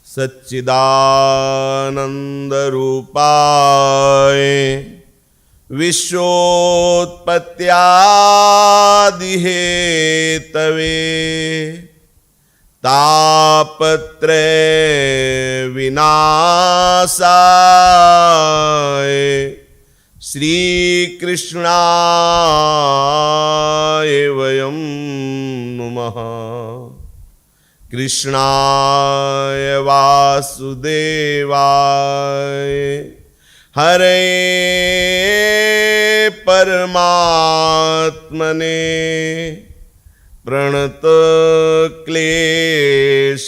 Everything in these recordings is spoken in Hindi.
सच्चिदानंद रूपाय विश्वोत्पत्त्यादिहेतवे तापत्रय विनाशाय श्री कृष्णाय वयं नुमः। कृष्णाय वासुदेवाय हरे परमात्मने प्रणत क्लेशनाशाय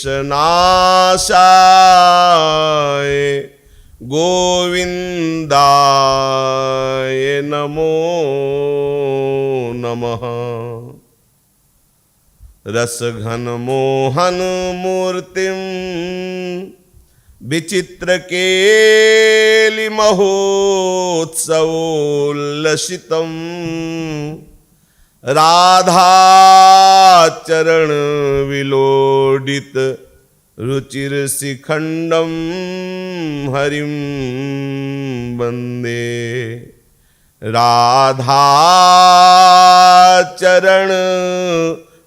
गोविंदाय नमो नमः। रसघन मोहन मूर्तिम विचित्र केलि महोत्सवोल्लसितम् राधा चरण विलोडित रुचिर शिखंडम हरिम वंदे। राधा चरण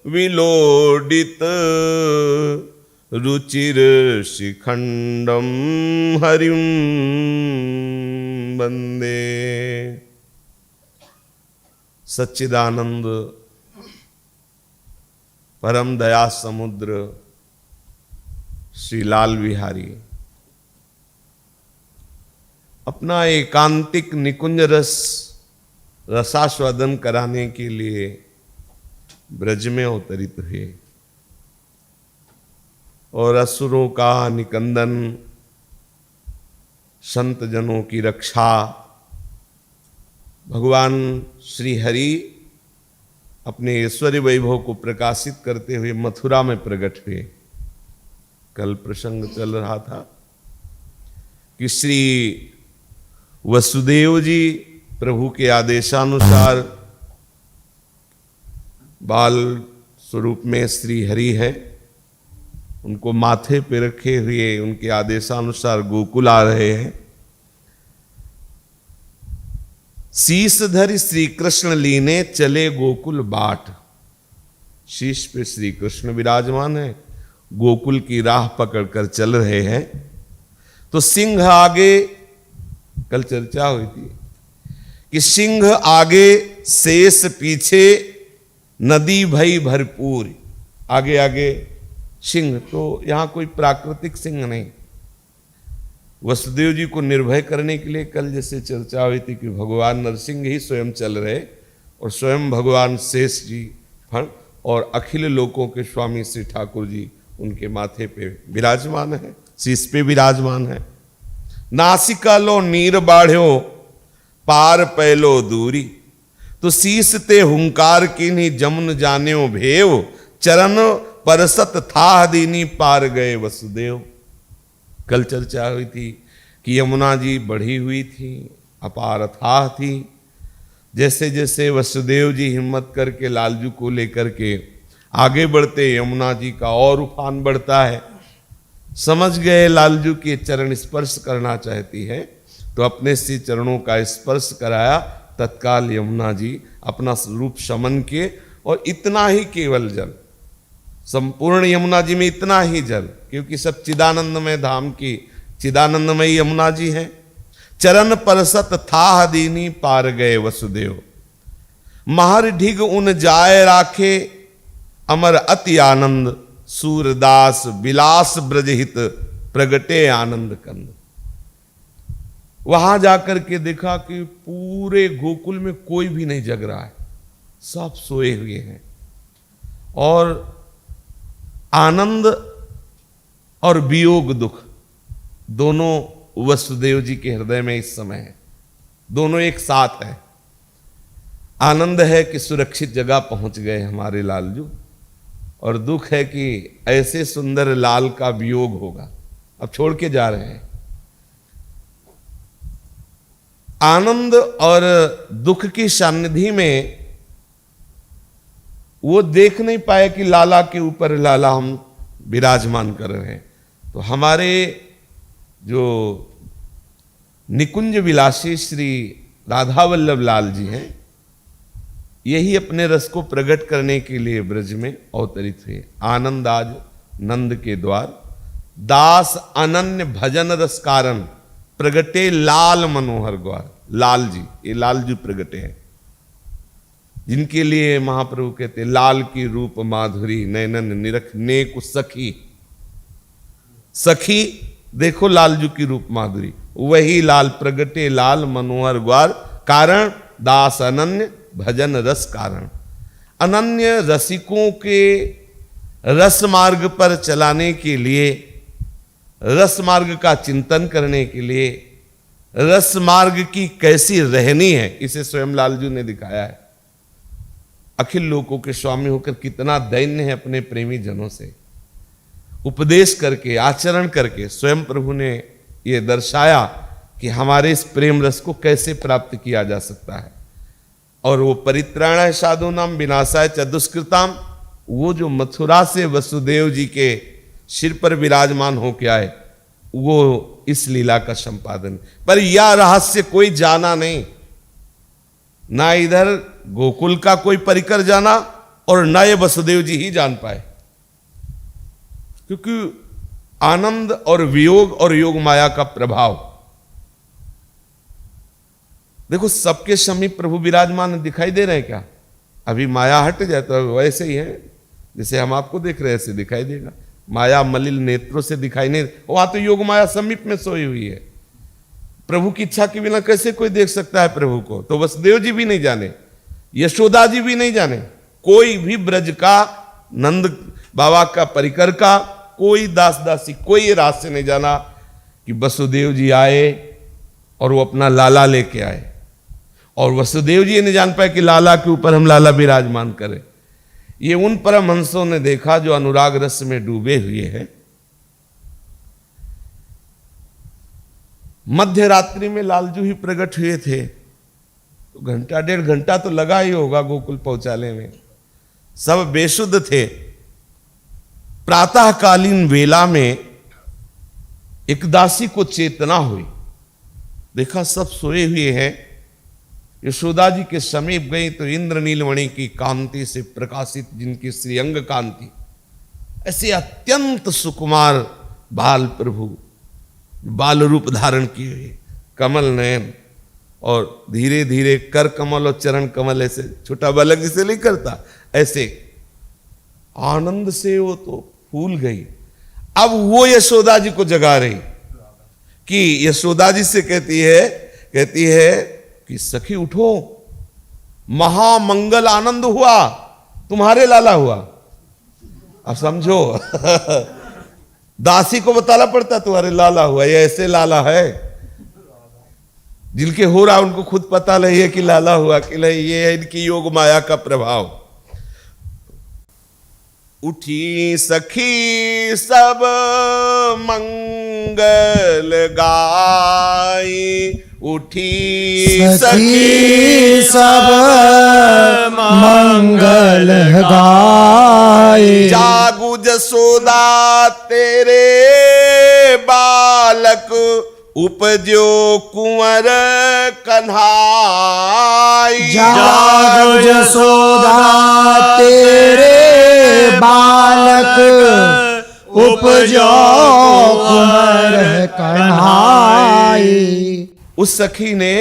विलोडित रुचिर शिखंडम हरिम वंदे। सच्चिदानंद परम दया समुद्र श्री लाल बिहारी अपना एकांतिक निकुंज रसास्वादन कराने के लिए ब्रज में अवतरित हुए और असुरों का निकंदन, संत जनों की रक्षा भगवान श्री हरि अपने ऐश्वर्य वैभव को प्रकाशित करते हुए मथुरा में प्रकट हुए। कल प्रसंग चल रहा था कि श्री वसुदेव जी प्रभु के आदेशानुसार बाल स्वरूप में श्री हरि है, उनको माथे पे रखे हुए उनके आदेशानुसार गोकुल आ रहे हैं। शीश धरि श्री कृष्ण लीने चले गोकुल बाट। शीश पे श्री कृष्ण विराजमान है, गोकुल की राह पकड़कर चल रहे हैं। तो सिंह आगे, कल चर्चा हुई थी कि सिंह आगे शेष पीछे नदी भई भरपूर। आगे आगे सिंह, तो यहां कोई प्राकृतिक सिंह नहीं। वसुदेव जी को निर्भय करने के लिए कल जैसे चर्चा हुई थी कि भगवान नरसिंह ही स्वयं चल रहे और स्वयं भगवान शेष जी और अखिल लोकों के स्वामी श्री ठाकुर जी उनके माथे पे विराजमान है, शीश पे विराजमान है। नासिका लो नीर बाढ़्यो पार पैलो दूरी, तो शीश ते हुंकार कीन्ही जमुन जान्यो भेव, चरण परसत था दीनी पार गए वसुदेव। कल चर्चा हुई थी कि यमुना जी बढ़ी हुई थी, अपार अथाह थी। जैसे जैसे वसुदेव जी हिम्मत करके लालजू को लेकर के आगे बढ़ते, यमुना जी का और उफान बढ़ता है। समझ गए लालजू के चरण स्पर्श करना चाहती है, तो अपने से चरणों का स्पर्श कराया। तत्काल यमुना जी अपना रूप शमन के, और इतना ही केवल जल, संपूर्ण यमुना जी में इतना ही जल, क्योंकि सब चिदानंदमय धाम की चिदानंदमय यमुना जी हैं। चरण परसत था दीनी पार गए वसुदेव, महर ढिग उन जाय राखे अमर अति आनंद, सूरदास विलास ब्रजहित प्रगटे आनंद कंद। वहां जाकर के देखा कि पूरे गोकुल में कोई भी नहीं जग रहा है, सब सोए हुए हैं, और आनंद और वियोग दुख दोनों वसुदेव जी के हृदय में इस समय है, दोनों एक साथ है। आनंद है कि सुरक्षित जगह पहुंच गए हमारे लालजू, और दुख है कि ऐसे सुंदर लाल का वियोग होगा, अब छोड़ के जा रहे हैं। आनंद और दुख की सानिधि में वो देख नहीं पाए कि लाला के ऊपर लाला हम विराजमान कर रहे हैं। तो हमारे जो निकुंज विलासी श्री राधा वल्लभ लाल जी हैं, यही अपने रस को प्रकट करने के लिए ब्रज में अवतरित हुए। आनंद आज नंद के द्वार, दास अनन्य भजन रस कारण, प्रगटे लाल मनोहर ग्वार। लाल जी, ये लाल जी प्रगटे हैं, जिनके लिए महाप्रभु कहते हैं लाल की रूप माधुरी नैनन निरखने को सखी। सखी देखो लालजू की रूप माधुरी, वही लाल प्रगटे लाल मनोहर ग्वार, कारण दास अनन्य भजन रस कारण। अनन्य रसिकों के रस मार्ग पर चलाने के लिए, रस मार्ग का चिंतन करने के लिए, रस मार्ग की कैसी रहनी है, इसे स्वयं लालजू ने दिखाया है। अखिल लोकों के स्वामी होकर कितना दैन्य है अपने प्रेमी जनों से। उपदेश करके, आचरण करके स्वयं प्रभु ने यह दर्शाया कि हमारे इस प्रेम रस को कैसे प्राप्त किया जा सकता है। और वो परित्राणाय साधूनां विनाशाय च दुष्कृताम, वो जो मथुरा से वसुदेव जी के सिर पर विराजमान हो के आए, वो इस लीला का संपादन। पर यह रहस्य कोई जाना नहीं, ना इधर गोकुल का कोई परिकर जाना और ना ये वसुदेव जी ही जान पाए, क्योंकि आनंद और वियोग और योग माया का प्रभाव। देखो सबके समीप प्रभु विराजमान दिखाई दे रहे हैं क्या? अभी माया हट जाए तो वैसे ही है जैसे हम आपको देख रहे हैं, ऐसे दिखाई देगा। माया मलिल नेत्रों से दिखाई नहीं, वहां तो योग माया समीप में सोई हुई है। प्रभु की इच्छा के बिना कैसे कोई देख सकता है प्रभु को? तो वसुदेव जी भी नहीं जाने, यशोदा जी भी नहीं जाने, कोई भी ब्रज का, नंद बाबा का परिकर का कोई दास दासी, कोई रहस्य नहीं जाना कि वसुदेव जी आए और वो अपना लाला लेके आए, और वसुदेव जी ये नहीं जान पाए कि लाला के ऊपर हम लाला विराजमान करें। ये उन परमहंसों ने देखा जो अनुराग रस में डूबे हुए हैं। मध्य रात्रि में लालजू ही प्रकट हुए थे, तो घंटा डेढ़ घंटा तो लगा ही होगा गोकुल पहुंचाने में। सब बेसुध थे। प्रातःकालीन वेला में एक दासी को चेतना हुई, देखा सब सोए हुए हैं। यशोदा जी के समीप गई तो इंद्र नीलमणि की कांति से प्रकाशित जिनकी श्रीअंग कांति, ऐसे अत्यंत सुकुमार बाल प्रभु, बाल रूप धारण किए हुए, कमल नयन, और धीरे धीरे कर कमल और चरण कमल, ऐसे छोटा बालक जिसे नहीं करता, ऐसे आनंद से वो तो फूल गई। अब वो यशोदा जी को जगा रही कि यशोदा जी से कहती है कि सखी उठो, महामंगल आनंद हुआ, तुम्हारे लाला हुआ। अब समझो दासी को बताना पड़ता तुम्हारे लाला हुआ, ये ऐसे लाला है जिनके हो रहा उनको खुद पता नहीं है कि लाला हुआ कि नहीं, ये है इनकी योग माया का प्रभाव। उठी सखी सब मंगल गाई, उठी सखी सब मंगल गाई, जागू जसोदा तेरे बालक, उपजो कुंवर कन्हाई। जागो जसोदा तेरे बालक, उपजो कुंवर कन्हाई। उस सखी ने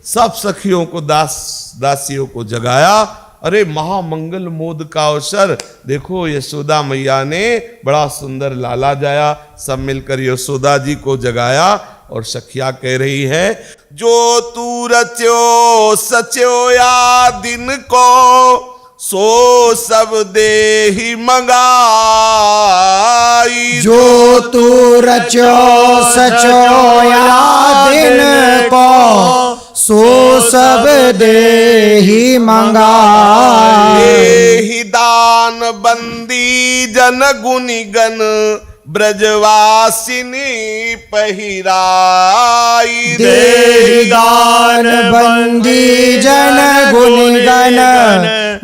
सब सखियों को, दासियों को जगाया। अरे महामंगल मोद का अवसर, देखो यशोदा मैया ने बड़ा सुंदर लाला जाया। सब मिलकर यशोदा जी को जगाया और सखिया कह रही है, जो तू रच्यो सच्यो या दिन को, सो सब देहि मंगाई। जो तू रचो सचो या दिन को, सो सब देहि मंगाई। देहि दान बंदी जन गुनिगन, ब्रजवासिनी पहिराई। देहि दान बंदी जन गुणगन,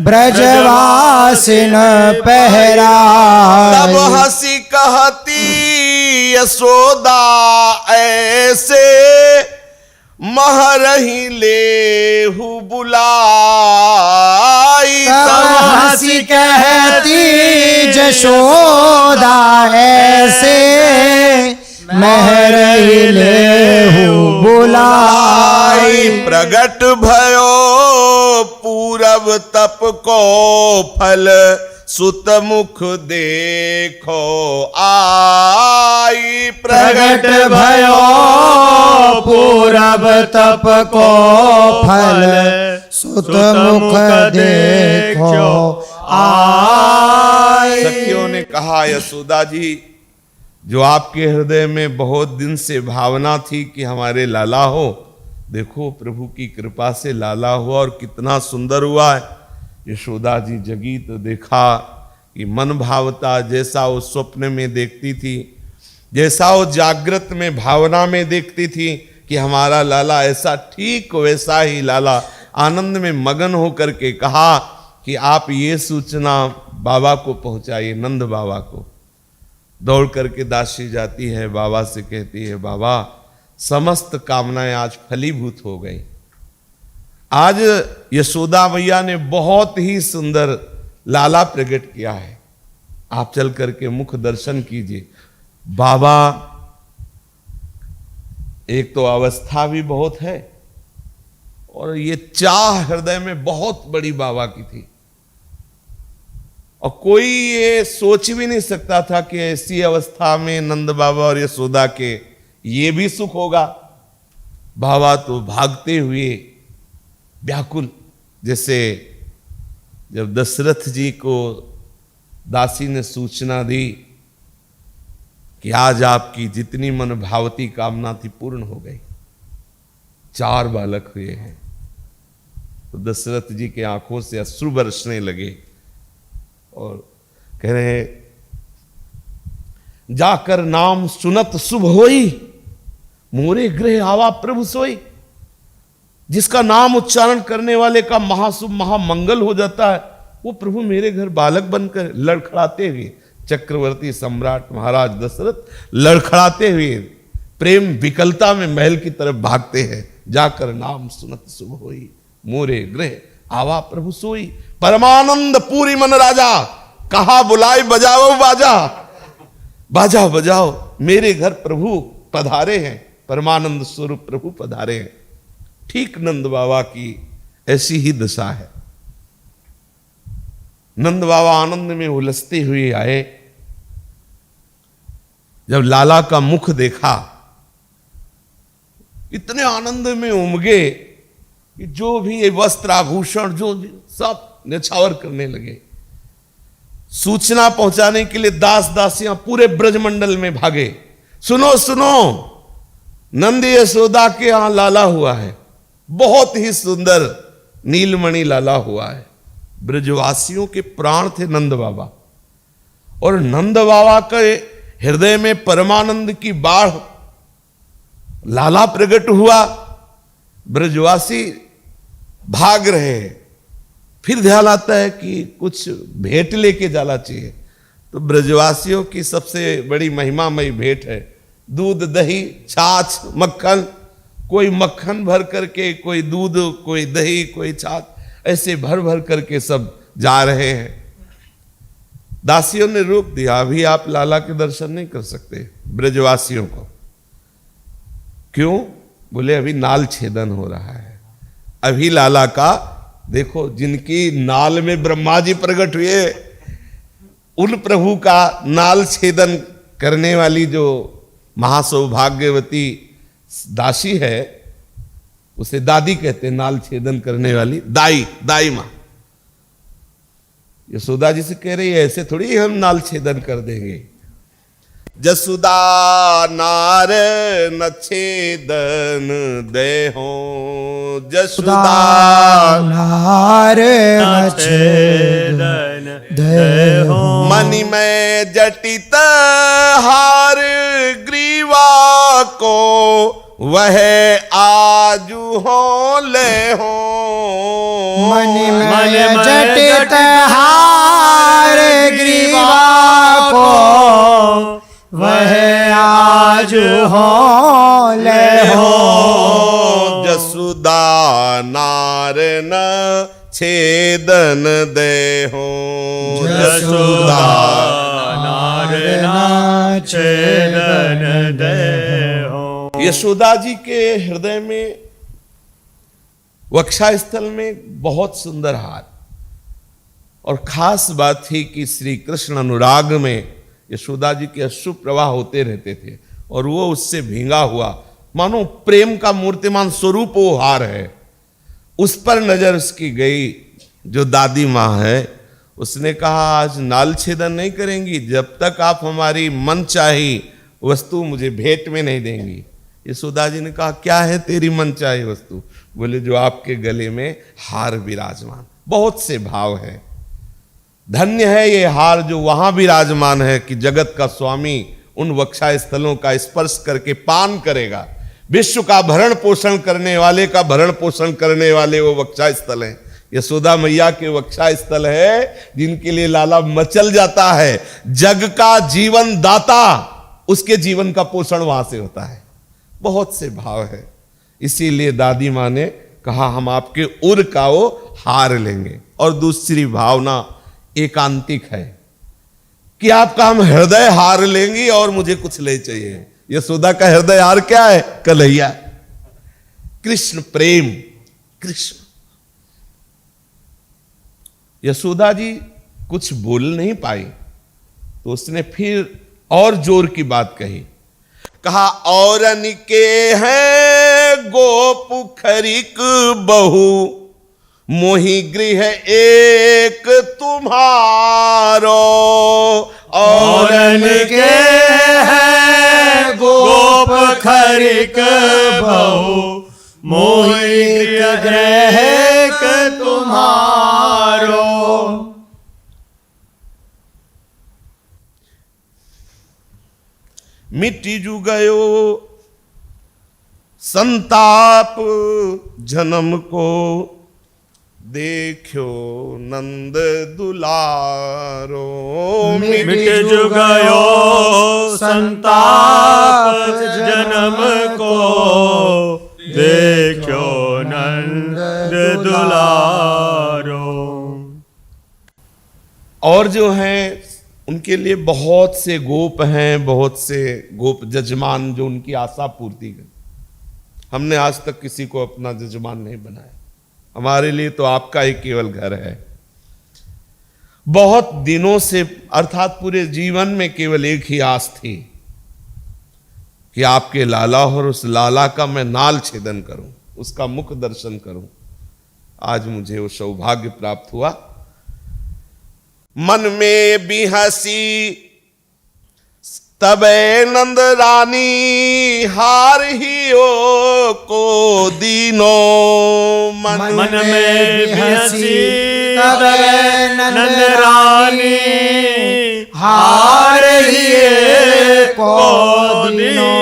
ब्रजवासिन पहराई। तब हंसी कहती यशोदा ऐसे महरही लेहु बुलाई। तब हंसी कहती जशोदा ऐसे महरही लेहु बुलाई। प्रगट भयो पूरब तप को फल सुत मुख देखो आई। प्रगट भयो पूरब तप को फल सुत मुख देखो आई। सखियों ने कहा यशोदा जी, जो आपके हृदय में बहुत दिन से भावना थी कि हमारे लाला हो, देखो प्रभु की कृपा से लाला हुआ और कितना सुंदर हुआ है। यशोदा जी जगी तो देखा कि मन भावता जैसा वो स्वप्न में देखती थी, जैसा वो जागृत में भावना में देखती थी कि हमारा लाला ऐसा, ठीक वैसा ही लाला आनंद में मगन होकर के कहा कि आप ये सूचना बाबा को पहुंचाइए, नंद बाबा को। दौड़ करके दासी जाती है, बाबा से कहती है, बाबा समस्त कामनाएं आज फलीभूत हो गई। आज यशोदा मैया ने बहुत ही सुंदर लाला प्रकट किया है, आप चल करके मुख दर्शन कीजिए। बाबा एक तो अवस्था भी बहुत है और ये चाह हृदय में बहुत बड़ी बाबा की थी, और कोई ये सोच भी नहीं सकता था कि ऐसी अवस्था में नंद बाबा और यशोदा के ये भी सुख होगा। बाबा तो भागते हुए व्याकुल, जैसे जब दशरथ जी को दासी ने सूचना दी कि आज आपकी जितनी मन भावती कामना थी पूर्ण हो गई, 4 बालक हुए हैं, तो दशरथ जी के आंखों से अश्रु बरसने लगे और कह रहे, जाकर नाम सुनत शुभ होई, मोरे गृह आवा प्रभु सोई। जिसका नाम उच्चारण करने वाले का महाशुभ महामंगल हो जाता है, वो प्रभु मेरे घर बालक बनकर लड़खड़ाते हुए, चक्रवर्ती सम्राट महाराज दशरथ लड़खड़ाते हुए प्रेम विकलता में महल की तरफ भागते हैं। जाकर नाम सुनत शुभ होई, मोरे गृह आवा प्रभु सोई। परमानंद पूरी मन राजा, कहा बुलाई बजाओ बाजा, बाजा बजाओ, मेरे घर प्रभु पधारे हैं, परमानंद स्वरूप प्रभु पधारे हैं। ठीक नंद बाबा की ऐसी ही दशा है। नंद बाबा आनंद में उलझते हुए आए, जब लाला का मुख देखा इतने आनंद में उमगे कि जो भी वस्त्र आभूषण जो भी सब न्यौछावर करने लगे। सूचना पहुंचाने के लिए दास दासियां पूरे ब्रजमंडल में भागे, सुनो सुनो नंद यशोदा के यहां लाला हुआ है, बहुत ही सुंदर नीलमणि लाला हुआ है। ब्रजवासियों के प्राण थे नंद बाबा, और नंद बाबा के हृदय में परमानंद की बाढ़, लाला प्रकट हुआ, ब्रजवासी भाग रहे हैं। फिर ध्यान आता है कि कुछ भेंट लेके जाना चाहिए, तो ब्रजवासियों की सबसे बड़ी महिमामयी भेंट है दूध दही छाछ मक्खन। कोई मक्खन भर करके, कोई दूध, कोई दही, कोई छाछ, ऐसे भर भर करके सब जा रहे हैं। दासियों ने रोक दिया, अभी आप लाला के दर्शन नहीं कर सकते ब्रजवासियों को। क्यों? बोले अभी नाल छेदन हो रहा है, अभी लाला का देखो, जिनकी नाल में ब्रह्मा जी प्रकट हुए, उन प्रभु का नाल छेदन करने वाली जो महासौभाग्यवती दासी है, उसे दादी कहते हैं, नाल छेदन करने वाली दाई, दाई मां। यशोदा जी से कह रही है ऐसे थोड़ी हम नाल छेदन कर देंगे। जसुदा नार न छेदन दे हो, जसुदा नार न छेदन दे हो। मनि में जटित हार ग्रीवा को, वह आजू हो ले हो। मनि में जटित हार ग्रीवा को, वह आज हो ले हो जसुदा नारन छेदन दे हो जसुदा नारना छेदन दे हो। यशोदा जी के हृदय में वक्षा स्थल में बहुत सुंदर हार, और खास बात थी कि श्री कृष्ण अनुराग में यशोदा जी के अश्रु प्रवाह होते रहते थे और वो उससे भींगा हुआ मानो प्रेम का मूर्तिमान स्वरूप वो हार है। उस पर नजर उसकी गई। जो दादी माँ है उसने कहा आज नाल छेदन नहीं करेंगी जब तक आप हमारी मन चाही वस्तु मुझे भेंट में नहीं देंगी। यशोदा जी ने कहा क्या है तेरी मन चाही वस्तु? बोले जो आपके गले में हार विराजमान। बहुत से भाव है। धन्य है ये हार जो वहां विराजमान है कि जगत का स्वामी उन वक्षा स्थलों का स्पर्श करके पान करेगा। विश्व का भरण पोषण करने वाले का भरण पोषण करने वाले वो वक्षा स्थल हैं। यशोदा मैया के वक्षा स्थल है जिनके लिए लाला मचल जाता है। जग का जीवन दाता उसके जीवन का पोषण वहां से होता है। बहुत से भाव है। इसीलिए दादी माँ ने कहा हम आपके उर का वो हार लेंगे। और दूसरी भावना एकांतिक है कि आपका हम हृदय हार लेंगी और मुझे कुछ ले चाहिए। यशोदा का हृदय हार क्या है? कन्हैया, कृष्ण प्रेम, कृष्ण। यशोदा जी कुछ बोल नहीं पाई तो उसने फिर और जोर की बात कही। कहा औरन के हैं गोप खरीक बहु मोहि गृह एक तुम्हारो। औरन के हैं गोप खरीक बहु मोहि गृह एक तुम्हारो। मिट्टी जू गयो संताप जन्म को देखो नंद दुलारो। मिट जू गयो संताप जन्म को देखो नंद दुलारो। और जो हैं उनके लिए बहुत से गोप हैं, बहुत से गोप जजमान जो उनकी आशा पूर्ति करें। हमने आज तक किसी को अपना जजमान नहीं बनाया। हमारे लिए तो आपका ही केवल घर है। बहुत दिनों से अर्थात पूरे जीवन में केवल एक ही आस थी कि आपके लाला और उस लाला का मैं नाल छेदन करूं, उसका मुख दर्शन करूं। आज मुझे वो सौभाग्य प्राप्त हुआ। मन में भी हंसी तबे नंद रानी हार ही ओ को दीनो। मन में भी हंसी तबे नंद रानी हार ही को दीनो।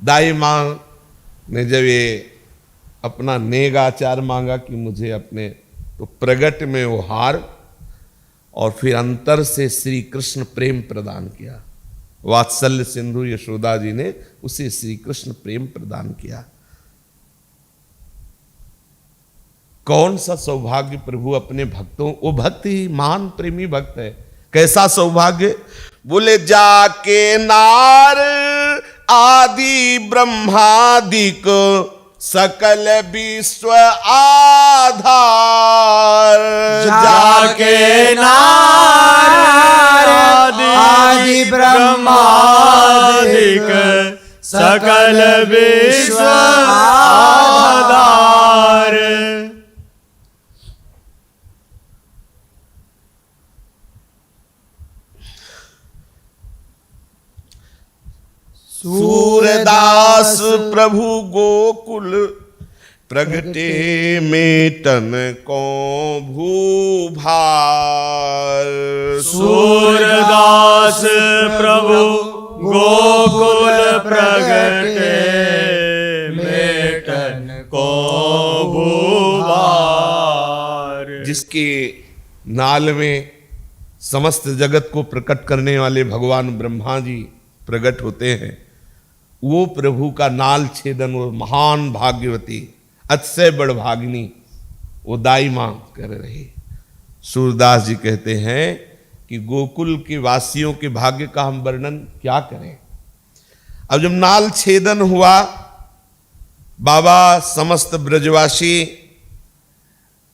दाई मां ने जब ये अपना नेग आचार मांगा कि मुझे अपने, तो प्रगट में वो हार और फिर अंतर से श्री कृष्ण प्रेम प्रदान किया। वात्सल्य सिंधु यशोदा जी ने उसे श्री कृष्ण प्रेम प्रदान किया। कौन सा सौभाग्य प्रभु अपने भक्तों, वो भक्त ही महान प्रेमी भक्त है। कैसा सौभाग्य? बोले जाके नार आदि ब्रह्मादिक सकल विश्व आधार। जाके नार आदि ब्रह्मादिक सकल विश्व आधार। सूरदास प्रभु गोकुल प्रगटे मेटन को भूभार। सूरदास प्रभु गोकुल प्रगटे मेटन को भूभार। जिसके नाल में समस्त जगत को प्रकट करने वाले भगवान ब्रह्मा जी प्रकट होते हैं, वो प्रभु का नाल छेदन, वो महान भाग्यवती अतिशय बड़भागिनी वो दाई मां कर रही। सूरदास जी कहते हैं कि गोकुल के वासियों के भाग्य का हम वर्णन क्या करें। अब जब नाल छेदन हुआ, बाबा समस्त ब्रजवासी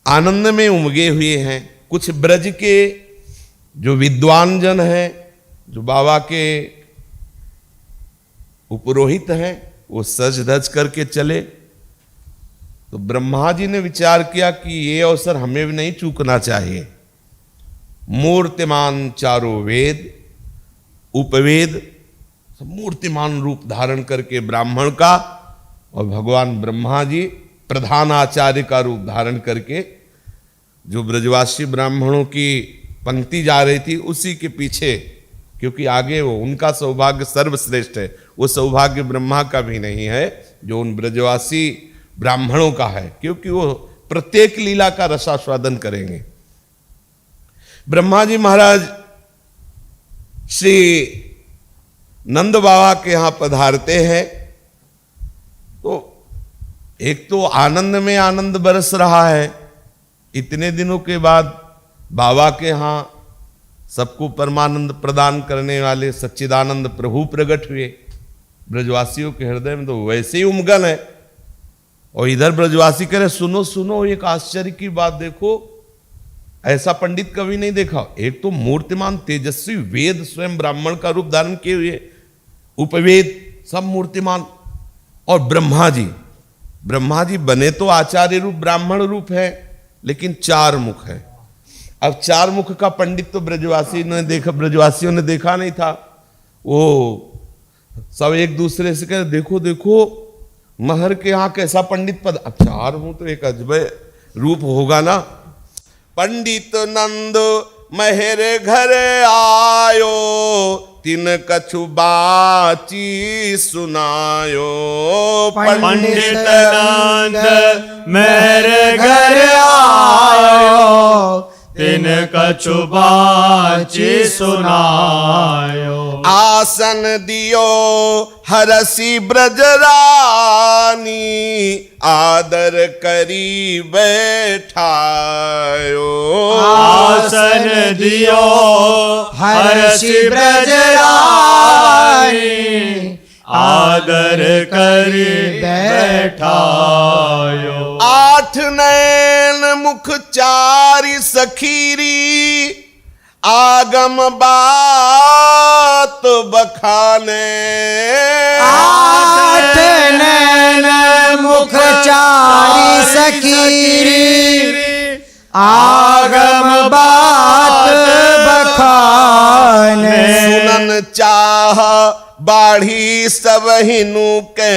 आनंद में उमगे हुए हैं। कुछ ब्रज के जो विद्वान जन हैं, जो बाबा के उपरोहित हैं, वो सज धज करके चले। तो ब्रह्मा जी ने विचार किया कि ये अवसर हमें भी नहीं चूकना चाहिए। मूर्तिमान चारों वेद उपवेद मूर्तिमान रूप धारण करके ब्राह्मण का, और भगवान ब्रह्मा जी प्रधान आचार्य का रूप धारण करके जो ब्रजवासी ब्राह्मणों की पंक्ति जा रही थी उसी के पीछे, क्योंकि आगे वो उनका सौभाग्य सर्वश्रेष्ठ है, वो सौभाग्य ब्रह्मा का भी नहीं है जो उन ब्रजवासी ब्राह्मणों का है, क्योंकि वो प्रत्येक लीला का रसास्वादन करेंगे। ब्रह्मा जी महाराज श्री नंद बाबा के यहां पधारते हैं, तो एक तो आनंद में आनंद बरस रहा है। इतने दिनों के बाद बाबा के यहां सबको परमानंद प्रदान करने वाले सच्चिदानंद प्रभु प्रकट हुए। ब्रजवासियों के हृदय में तो वैसे ही उमगन है, और इधर ब्रजवासी कह रहे सुनो सुनो, एक आश्चर्य की बात देखो, ऐसा पंडित कभी नहीं देखा। एक तो मूर्तिमान तेजस्वी वेद स्वयं ब्राह्मण का रूप धारण किए हुए, उपवेद सब मूर्तिमान, और ब्रह्मा जी बने तो आचार्य रूप ब्राह्मण रूप है, लेकिन 4 मुख है। अब 4 मुख का पंडित तो ब्रजवासियों ने देखा नहीं था। वो सब एक दूसरे से कह देखो देखो महर के यहाँ कैसा पंडित पद। अब 4 मुख तो एक अजब रूप होगा ना। पंडित नंद महर घर आयो, तिन कछु बाची सुनायो। पंडित नंद मेरे घर आयो, तिन कछु बाची सुनायो। आसन दियो हरसी ब्रजरानी, आदर करी बैठायो। आसन दियो हरसी ब्रजरानी, आदर करी बैठायो। 8 नैन मुख 4 सखीरी, आगम बात बखाने। 8 नैन मुख 4 सखीरी, आगम बात बखाने। सुनन चाह बाढ़ी सब हिनु के,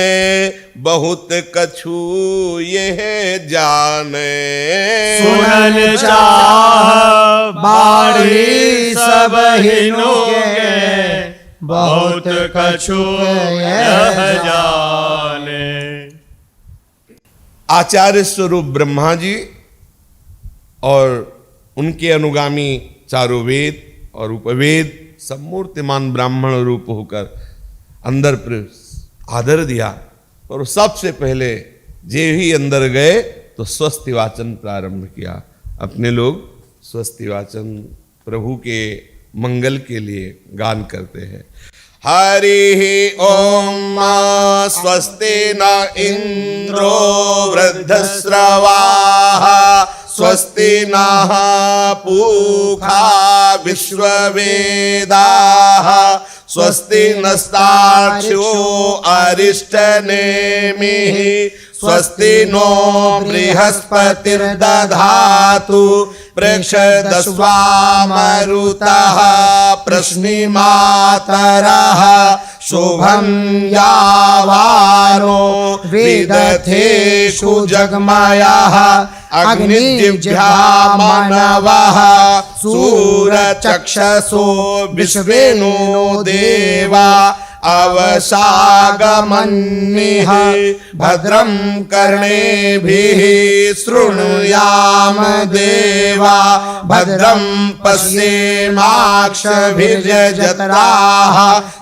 बहुत कछु यह जाने। सुनन चाह बाड़ी सब हिनु के, बहुत कछु यह जाने। आचार्य स्वरूप ब्रह्मा जी और उनके अनुगामी चारों वेद और उपवेद सब मूर्तिमान ब्राह्मण रूप होकर अंदर आदर दिया। और सबसे पहले जे ही अंदर गए तो स्वस्ति वाचन प्रारंभ किया। अपने लोग स्वस्ति वाचन प्रभु के मंगल के लिए गान करते हैं। हरि ओम स्वस्ति न इंद्रो वृद्धश्रवाः, स्वस्ति नः पूषा विश्ववेदाः, स्वस्ति नस्तार्क्ष्यो अरिष्टनेमिः, स्वस्ति नो बृहस्पतिर्दधातु पृषदस्वा मरुतः, प्रश्निमातरः शुभं यावानो विदथेषु जगमयः, अग्निजिह्वा मानवः सूरचक्षसो विश्वेनो देवा, अवसागमन्निः भद्रं कर्णेभिः शृणुयाम देवा भद्रं पश्येमाक्षभिर्यजत्राः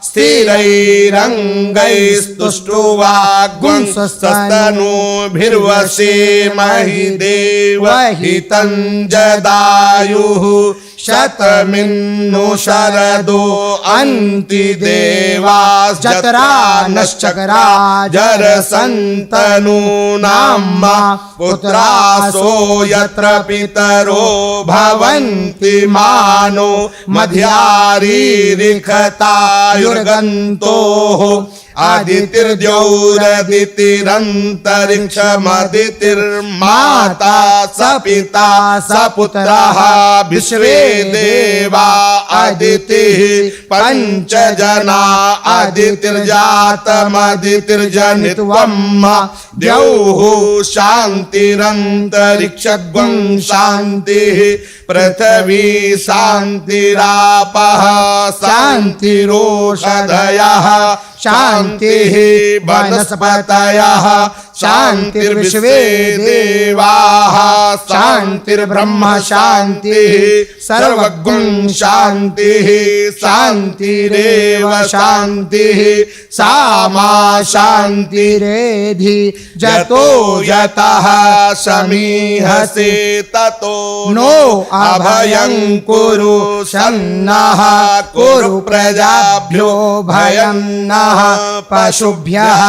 स्थिरैरङ्गैस्तुष्टुवाग्वंसस्तनूभिर्वसेमहि देवहितं जदायुः शतमिन्नु शरदो अन्ति देवाश्चक्रा नश्चक्रा जरसन्तनूनाम्मा पुत्रासो यत्र पितरो भवन्ति मानो मध्यारीरिखतायुर्गन्तोः आदितिर्द्यौरदितिरन्तरिक्षमदितिर्माता स पिता स पुत्रः विश्वे देवा अदितिः पञ्च जना अदितिर्जातमदितिर्जनित्वं द्यौः शान्तिरन्तरिक्षगं शान्तिः पृथिवी शान्तिरापः शान्तिरोषधयः शान्तिः वनस्पतयः शान्तिर्विश्वे देवाः शान्तिर्ब्रह्म शान्तिः सर्वगुं शान्तिः शान्तिरेव शान्तिः सा मा शान्तिरेधि जतो यतः समीहसे ततो नो अभयं कुरु सन्नः कुरु प्रजाभ्यो भयं नः पशुभ्यः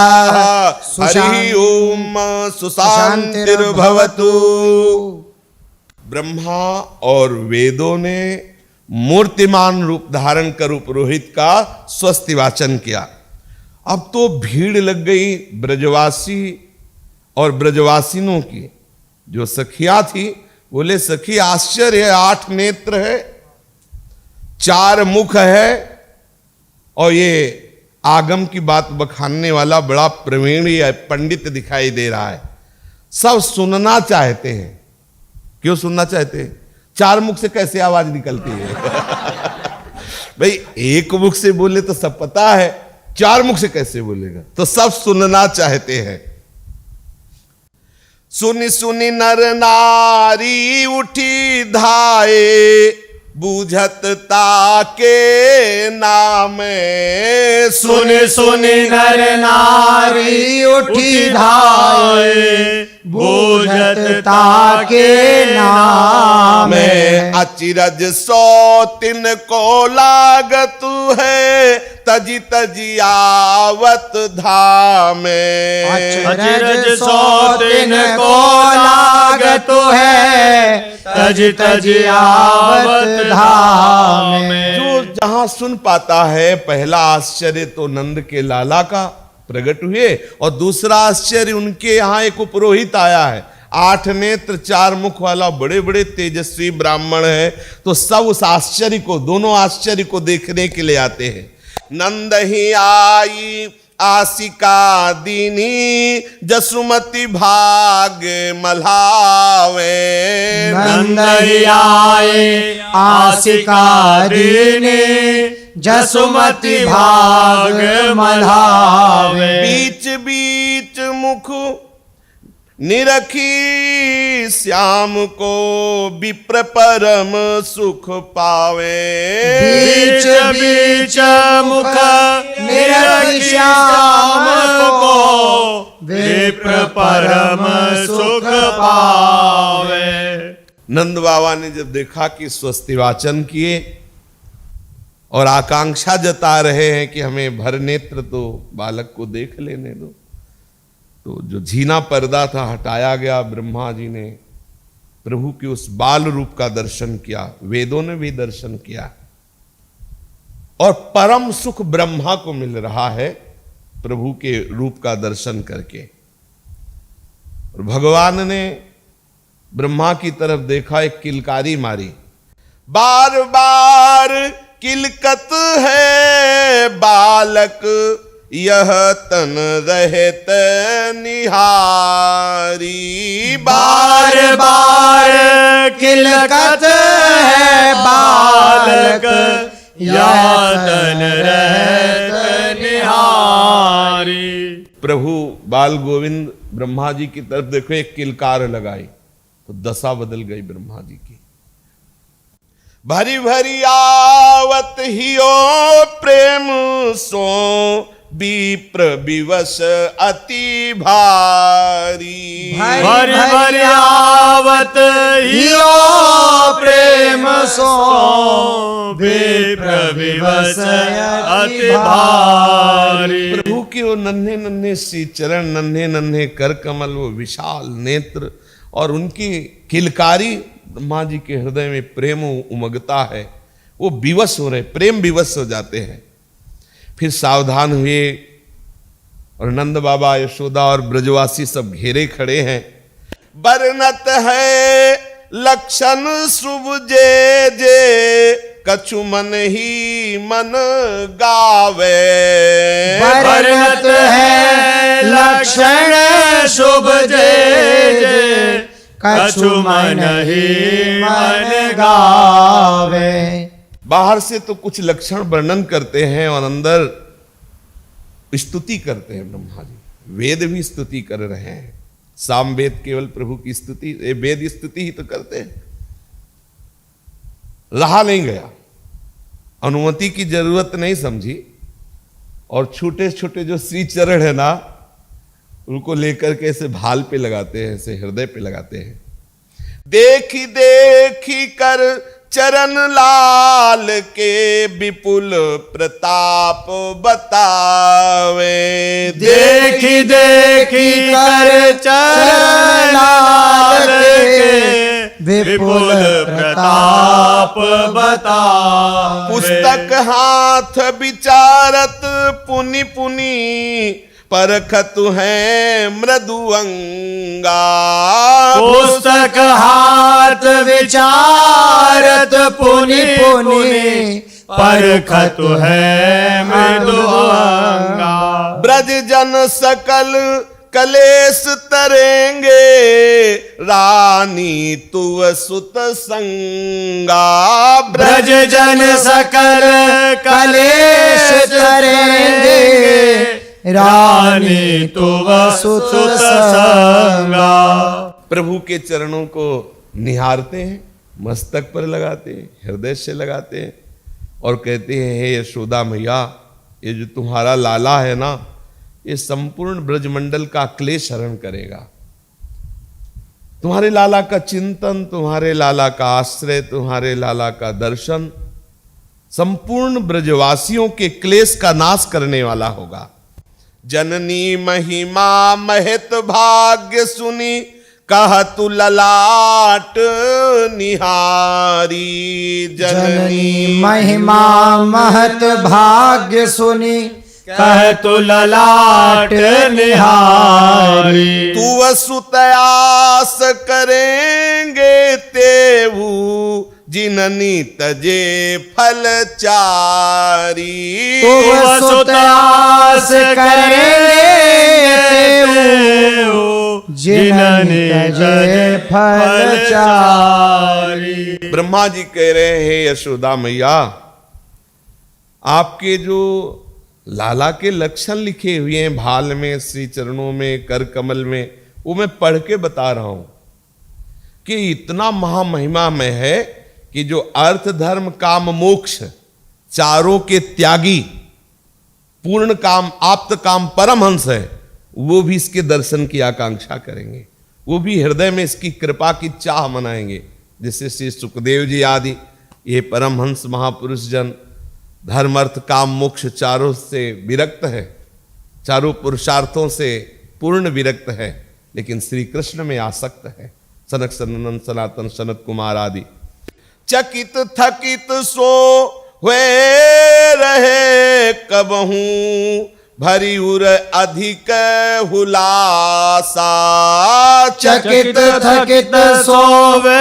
हरि ओम सुशांतिर्भवतु। ब्रह्मा और वेदों ने मूर्तिमान रूप धारण कर पुरोहित का स्वस्ति वाचन किया। अब तो भीड़ लग गई ब्रजवासी और ब्रजवासिनों की। जो सखिया थी बोले सखी आश्चर्य है, 8 नेत्र है, 4 मुख है और ये आगम की बात बखानने वाला बड़ा प्रवीण पंडित दिखाई दे रहा है। सब सुनना चाहते हैं। क्यों सुनना चाहते हैं? 4 मुख से कैसे आवाज निकलती है? भाई एक मुख से बोले तो सब पता है, 4 मुख से कैसे बोलेगा? तो सब सुनना चाहते हैं। सुनी सुनी नर नारी उठी धाये बूझत ताके नाम। सुनि सुनि नर नारी उठी धाये बूझत ताके नाम। अचिरज 103 को लागत है तजी तजी आवत धामे। अचिरज 103 को लागत है तजी तजी आवत धामे। जो जहां सुन पाता है, पहला आश्चर्य तो नंद के लाला का प्रकट हुए और दूसरा आश्चर्य उनके यहाँ एक पुरोहित आया है, 8 नेत्र 4 मुख वाला, बड़े बड़े तेजस्वी ब्राह्मण है। तो सब उस आश्चर्य को, दोनों आश्चर्य को देखने के लिए आते हैं। नंद ही आई आसिका दीनी जसुमति भाग मल्हावे। नंद ही आए आसिका दीनी जसुमति भाग मल्हावे। बीच बीच मुख निरखी श्याम को विप्र परम सुख पावे। बीच बीच मुख निरखी श्याम को विप्र परम सुख पावे। नंद बाबा ने जब देखा कि स्वस्ति वाचन किए और आकांक्षा जता रहे हैं कि हमें भर नेत्र तो बालक को देख लेने दो, तो जो झीना पर्दा था हटाया गया। ब्रह्मा जी ने प्रभु के उस बाल रूप का दर्शन किया, वेदों ने भी दर्शन किया और परम सुख ब्रह्मा को मिल रहा है प्रभु के रूप का दर्शन करके। और भगवान ने ब्रह्मा की तरफ देखा, एक किलकारी मारी, बार बार किलकत है बालक यह तन रहत निहारी। बार बार किलकत है बालक यह तन रहत निहारी। प्रभु बाल गोविंद ब्रह्मा जी की तरफ देखो, एक किलकार लगाई तो दशा बदल गई ब्रह्मा जी की। भरी भरी आवत हियो प्रेम सो विप्र विवश अति भारी। भरी भरी आवत हियो प्रेम सो विप्र विवश अति भारी। प्रभु के वो नन्हे नन्हे सी चरण, नन्हे नन्हे कर कमल, वो विशाल नेत्र और उनकी किलकारी ब्रह्मा जी के हृदय में प्रेम उमगता है। वो विवश हो रहे, प्रेम विवश हो जाते हैं। फिर सावधान हुए और नंद बाबा, यशोदा और ब्रजवासी सब घेरे खड़े हैं। बरनत है लक्षण शुभ जे जे, कछु मन ही मन गावे। बरनत है लक्षण शुभ जे जे, कछु मन ही मन गावे। बाहर से तो कुछ लक्षण वर्णन करते हैं और अंदर स्तुति करते हैं ब्रह्मा जी। वेद भी स्तुति कर रहे हैं। साम वेद केवल प्रभु की स्तुति, वेद स्तुति ही तो करते हैं। रहा नहीं गया, अनुमति की जरूरत नहीं समझी और छोटे छोटे जो श्री चरण है ना, उनको लेकर के ऐसे भाल पे लगाते हैं, ऐसे हृदय पे लगाते हैं। देखी देखी कर चरण लाल के विपुल प्रताप बतावे। देखी देखी कर चरण लाल के विपुल प्रताप बतावे। पुस्तक हाथ विचारत पुनि पुनि, परखत है मृदुअंगा। पुस्तक हाथ विचारत पुनि पुनि, परखत है मृदुअंगा। ब्रज जन सकल कलेश तरेंगे, रानी तुव सुत संगा। ब्रज जन सकल कलेश तरेंगे, रानी तुव सुत संगा। प्रभु के चरणों को निहारते हैं, मस्तक पर लगाते हैं, हृदय से लगाते हैं और कहते हैं, हे यशोदा मैया, ये जो तुम्हारा लाला है ना, ये संपूर्ण ब्रजमंडल का क्लेश हरण करेगा। तुम्हारे लाला का चिंतन, तुम्हारे लाला का आश्रय, तुम्हारे लाला का दर्शन संपूर्ण ब्रजवासियों के क्लेश का नाश करने वाला होगा। जननी महिमा महित भाग्य सुनी, कहतु ललाट निहारी। जननी महिमा महत भाग्य सुनी, कहतु ललाट निहारी। तू सुत आस करेंगे तेऊ, जिननी तजे फल चारी। तो सुत आस करेंगे तेऊ, जिननी तजे फल चारी। ब्रह्मा जी कह रहे हैं, यशोदा मैया, आपके जो लाला के लक्षण लिखे हुए हैं भाल में, श्री चरणों में, कर कमल में, वो मैं पढ़ के बता रहा हूं कि इतना महामहिमा में है कि जो अर्थ धर्म काम मोक्ष चारों के त्यागी, पूर्ण काम आप्त काम परमहंस है, वो भी इसके दर्शन की आकांक्षा करेंगे। वो भी हृदय में इसकी कृपा की चाह मनाएंगे। जैसे श्री सुखदेव जी आदि ये परमहंस महापुरुष जन धर्म अर्थ काम मोक्ष चारों से विरक्त है, चारों पुरुषार्थों से पूर्ण विरक्त है, लेकिन श्री कृष्ण में आसक्त है। सनक सनंदन सनातन सनत कुमार आदि चकित थकित सो हुए रहे, कबहू भरी उर अधिक हुलासा। चकित थकित सोवे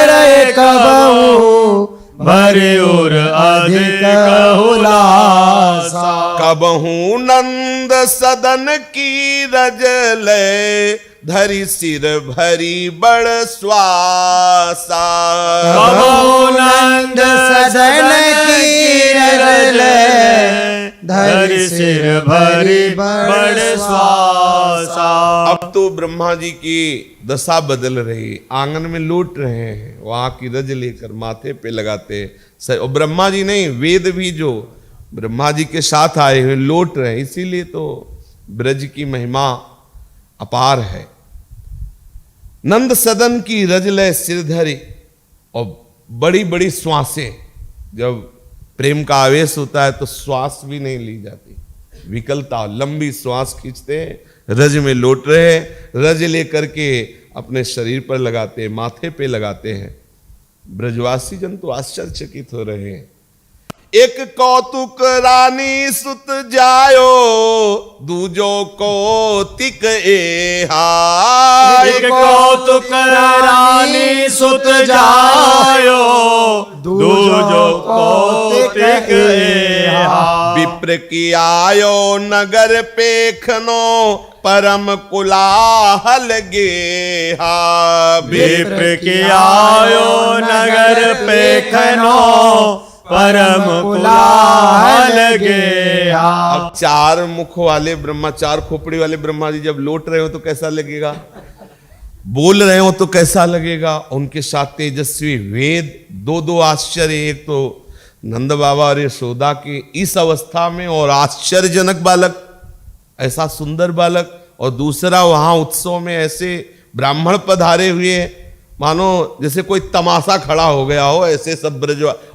रहे, कबहू भरी उर अधिक हुलासा। कबहू नंद सदन की रज ले, धरी सिर भरी बड़ श्वासा। कबहू नंद सदन की रज ले, धरि सिर भरी बड़ श्वासा। अब तो ब्रह्मा जी की दशा बदल रही, आंगन में लौट रहे हैं, वहां की रज लेकर माथे पे लगाते। और ब्रह्मा जी नहीं, वेद भी जो ब्रह्मा जी के साथ आए हुए लौट रहे हैं। इसीलिए तो ब्रज की महिमा अपार है। नंद सदन की रज ले सिर धरी, और बड़ी बड़ी श्वासें, जब प्रेम का आवेश होता है तो श्वास भी नहीं ली जाती, विकलता, लंबी श्वास खींचते हैं, रज में लौट रहे हैं, रज लेकर के अपने शरीर पर लगाते हैं, माथे पे लगाते हैं। ब्रजवासी जन तो आश्चर्यचकित हो रहे हैं। एक कौतुक रानी सुत जायो, दूजो कौतिक एहा। एक कौतुक रानी सुत जायो, दूजो कौतिक एहा। विप्र की आयो नगर पेखनो, परम कुलाहल गेहा। विप्र की आयो नगर पेखनो, परम कुलाहल गेहा। अब चार मुख वाले ब्रह्मा, चार खोपड़ी वाले ब्रह्मा जी जब लौट रहे हो तो कैसा लगेगा, बोल रहे हो तो कैसा लगेगा। उनके साथ तेजस्वी वेद, दो दो आश्चर्य, एक तो नंद बाबा और यशोदा के इस अवस्था में, और आश्चर्यजनक बालक, ऐसा सुंदर बालक, और दूसरा वहां उत्सव में ऐसे ब्राह्मण पधारे हुए, मानो जैसे कोई तमाशा खड़ा हो गया हो, ऐसे सब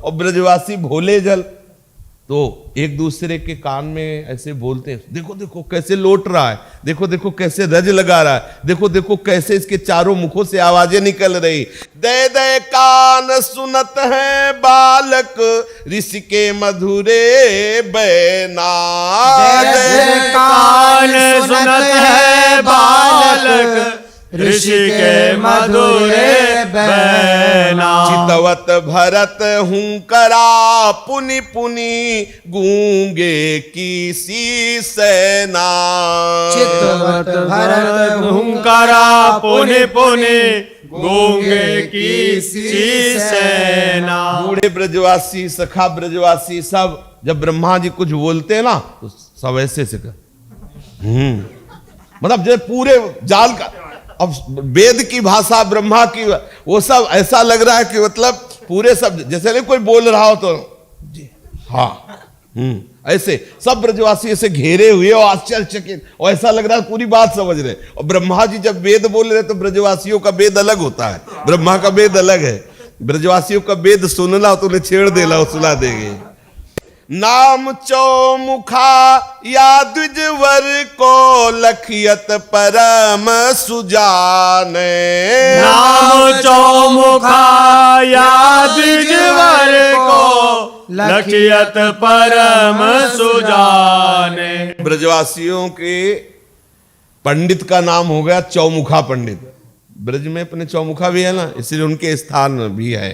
और ब्रजवासी भोले जल, तो एक दूसरे के कान में ऐसे बोलते हैं, देखो देखो कैसे लौट रहा है, देखो देखो कैसे रज लगा रहा है, देखो देखो कैसे इसके चारों मुखों से आवाजें निकल रही। दे दे कान सुनत है बालक, ऋषि के मधुरे बैना। दे कान सुनत है बालक, ऋषि के मधुरे बैना। चितवत भरत हूं करा, पुनि पुनि गूंगे की सी सेना। चितवत भरत हुंकारा, पुनि पुनि गूंगे की सी सेना। बूढ़े ब्रजवासी, सखा ब्रजवासी सब जब ब्रह्मा जी कुछ बोलते हैं ना, तो सब ऐसे से मतलब जब पूरे जाल का, अब वेद की भाषा, ब्रह्मा की, वो सब ऐसा लग रहा है कि मतलब पूरे सब, जैसे नहीं कोई बोल रहा हो तो जी हाँ, ऐसे सब ब्रजवासी ऐसे घेरे हुए और आश्चर्यचकित, और ऐसा लग रहा है पूरी बात समझ रहे। और ब्रह्मा जी जब वेद बोल रहे तो ब्रजवासियों का वेद अलग होता है, ब्रह्मा का वेद अलग है। ब्रजवासियों का वेद सुनना तो उन्हें छेड़ देना, सुना देंगे। नाम चौमुखा या द्विजवर को, लखियत परम सुजाने। नाम चौमुखा या द्विजवर को, लखियत परम सुजाने। ब्रजवासियों के पंडित का नाम हो गया चौमुखा पंडित। ब्रज में अपने चौमुखा भी है ना, इसलिए उनके स्थान भी है।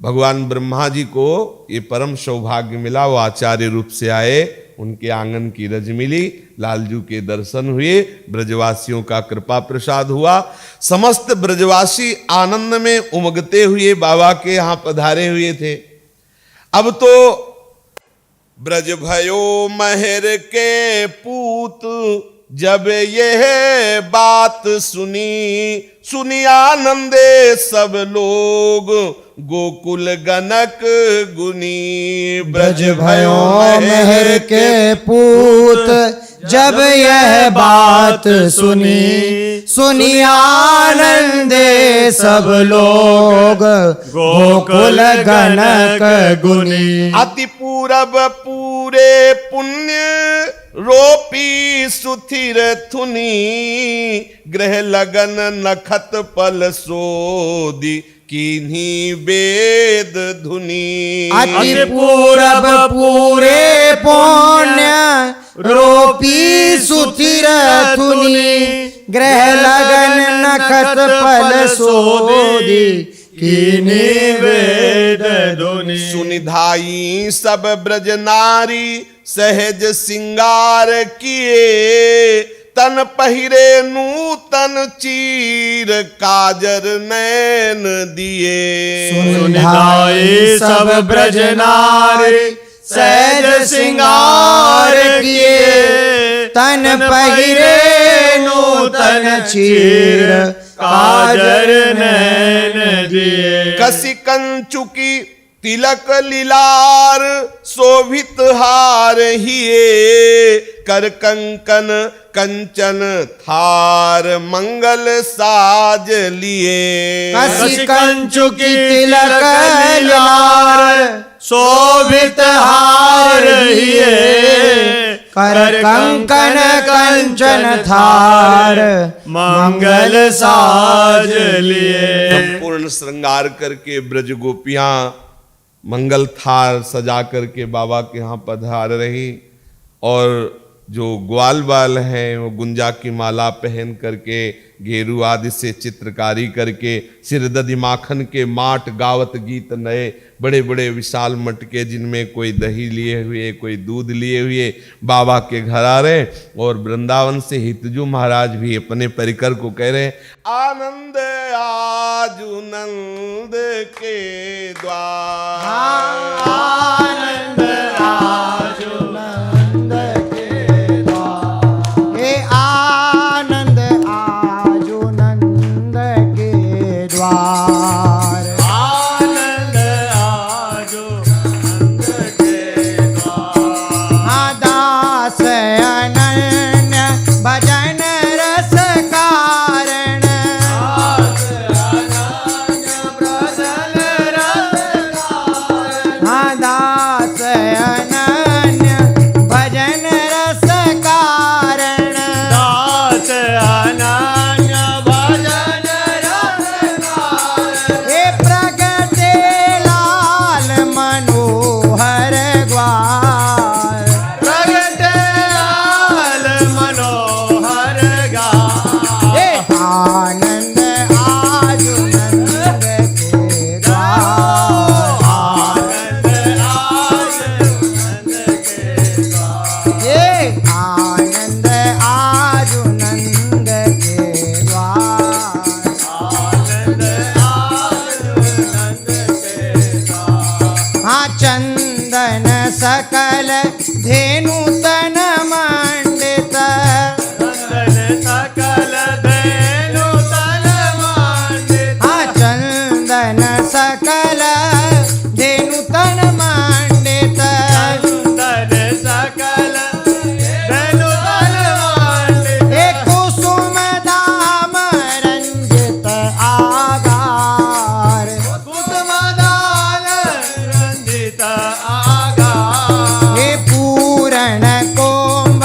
भगवान ब्रह्मा जी को ये परम सौभाग्य मिला, वो आचार्य रूप से आए, उनके आंगन की रज मिली, लालजू के दर्शन हुए, ब्रजवासियों का कृपा प्रसाद हुआ। समस्त ब्रजवासी आनंद में उमगते हुए बाबा के यहां पधारे हुए थे। अब तो ब्रज भयो महर के पूत, जब यह बात सुनी आनंदे सब लोग, गोकुल गनक गुनी। ब्रज भयो महर के पूत, जब यह बात सुनी आनंदे सब लोग, गोकुल गनक गुनी। अति पूरब पूरे पुण्य रोपी सुथिर थुनी, ग्रह लगन नखत पल सोदी, किन्हीं वेद धुनी। अति पूरब पूरे पुण्य रोपी सुथिर थुनी, ग्रह लगन नखत पल सोदी, किन्हीं वेद धुनी। सुनिधाई सब ब्रज नारी, सहज सिंगार किए, तन पहिरे नूतन चीर, काजर नैन दिए। सुनिधाई सब ब्रज नारी, सहज सिंगार किए तन पहिरे नूतन चीर काजर नैन दिए कसी कंचुकी तिलक लीलार शोभित हार हिए कर कंकन कंचन थार मंगल साज लिए कसी कंचुकी तिलक लार शोभित हार हिए कर कंकन कंचन थार मंगल साज लिए। संपूर्ण श्रृंगार करके ब्रज गोपियां मंगल थार सजा करके बाबा के यहाँ पधार रही और जो ग्वाल बाल हैं वो गुंजा की माला पहन करके घेरू आदि से चित्रकारी करके सिर दधि माखन के माट गावत गीत नए बड़े बड़े विशाल मटके जिनमें कोई दही लिए हुए कोई दूध लिए हुए बाबा के घर आ रहे और वृंदावन से हितजू महाराज भी अपने परिकर को कह रहे आनंद आजू नंद के द्वार आनंद आजू नंद के द्वार हे आनंद आजू नंद के द्वार आनंद आजो नंद के द्वार। हाँ दास अनन्य भजन रस कारण हाँ दास अनन्य भजन रस कारण दास अनन्य भजन रस हे प्रगटे लाल मनोहर ग्वाल प्रगटे लाल मनोहर गाय। हे आनंद आजू नंद के द्वार आनंद आजो नंद के द्वार। हे आनंद आजू नंद के द्वार आनंद आजो नंद के द्वार। हाँ चंदन सकल धेनु तन मंडित चंदन सकल धेनु तन मंडित। हाँ चंदन सकल धेनु तन मंडित चंदन सकल धेनु तन मंडित। हे कुसुम दाम रंजित आगार कुसुमदान रंजित आगार। हे पूरण कोंब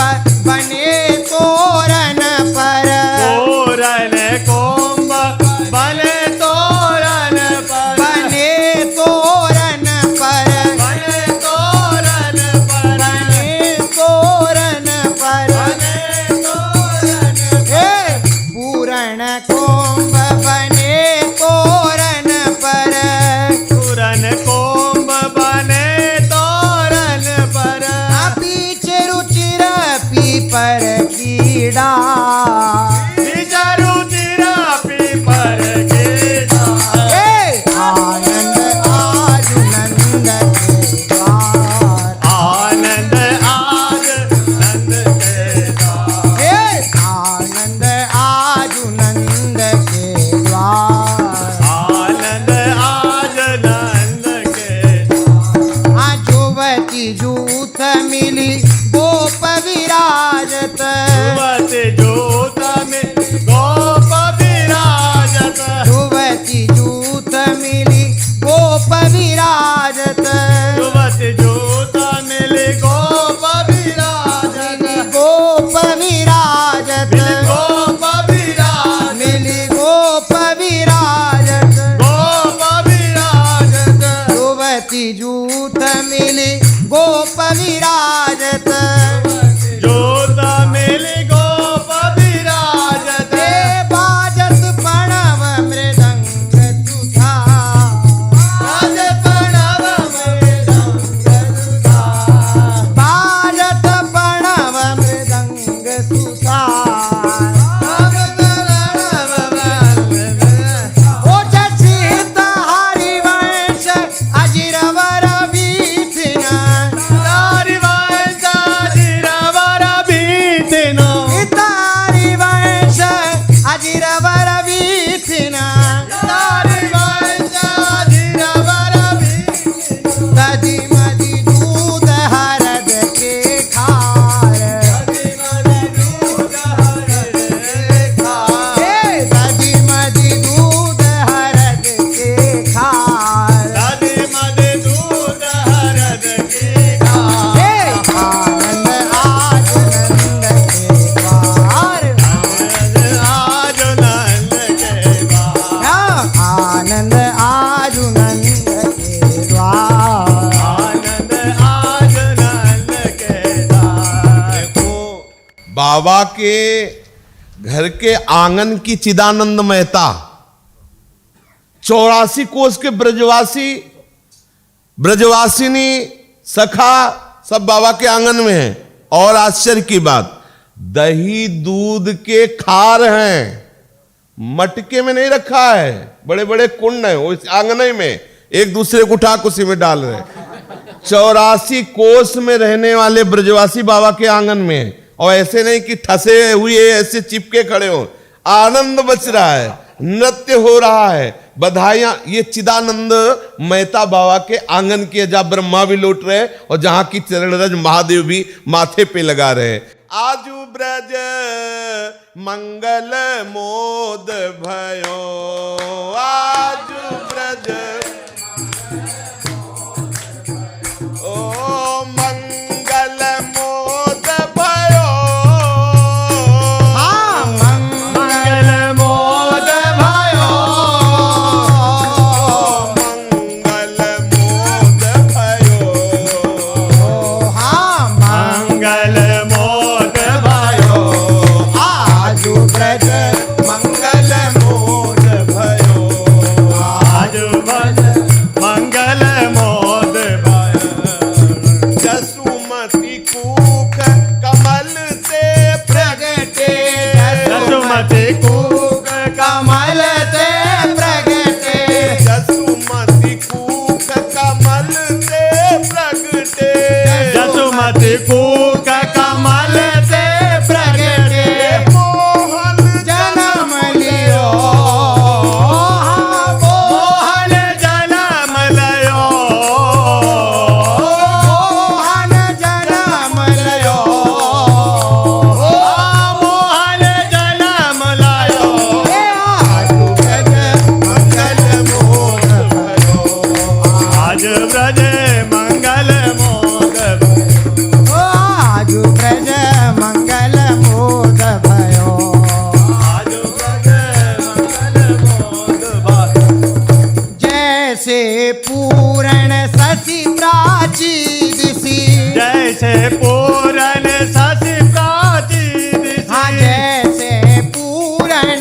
बने तोरण पर तोरण कोंब बने तोरण पर। बने तोरण पर बने तोरण पर। बने तोरण पर बने तोरण हे पूरण कोंब बने तोरण पर तोरण कोंब बने तोरण पर। बीच रुचिर पीपर कीड़ा विचारू तेरा पीपर के डाल। हे आनंद आजू नंद के द्वार आनंद आज नंद के द्वार। हे आनंद आजू नंद के द्वार आनंद आज नंद के द्वार। हाँ जुवती जूथ मिली गोप विराजत युवती जोत में गोप विराजत। युवती जूथ मिली गोप विराजत युवती जोत मिली गोप विराजत। मिली गोप विराजत गोप विराजत। मिली गोप विराजत गोप विराजत। युवती जूथ मिली गोप विराजत जोत मिली गोप विराजत। हे बाजत प्रणव मृदंग तुथा राज प्रणव मृदंग सुधा। बाजत प्रणव मृदंग तुथा राज प्रणव मृदंग। ओ चचित हरिवंश अजिरवर विपिन हरिवंश बाबा के घर के आंगन की चिदानंद मेहता 84 कोस के ब्रजवासिनी सखा सब बाबा के आंगन में है। और आश्चर्य की बात, दही दूध के खार हैं, मटके में नहीं रखा है, बड़े बड़े कुंड हैं, वो इस आंगन में एक दूसरे को उठा उसी में डाल रहे। 84 कोस में रहने वाले ब्रजवासी बाबा के आंगन में, और ऐसे नहीं कि ठसे हुए ऐसे चिपके खड़े हो, आनंद बच रहा है, नृत्य हो रहा है, बधाइयां। ये चिदानंद मेहता बाबा के आंगन की, जहां ब्रह्मा भी लौट रहे और जहां की चरण रज महादेव भी माथे पे लगा रहे। आजू ब्रज मंगल मोद भयो, आजू ब्रज ओ मंगल मोद भयो, हाँ मंगल मोद भयो, मंगल मोद भयो, हाँ मंगल मोद भयो, आजू ब्रज मंगल मोद भयो, आज बज मंगल मोद भयो। जसुमती कूख कमल से प्रगटे, जसुमती कूक कमल ते प्रगटे, जसुमती कूख कमल से प्रगटे, जसुमती कूक कमल से प्रगटे। मोहन जन्म लियो, हाँ मोहन जन्म लयो, मोहन जन्म लियो, मोहन जन्म लयो। आजू ब्रज मंगल मोद भयो, आज ब्रज मंगल मोद भयो। आजू ब्रज मंगल मोद भयो, आज ब्रज मंगल मोद भयो। जैसे पूरण शशि प्राची दिशि, जैसे पूरन शशि प्राची दिशि। हाँ जैसे पूरण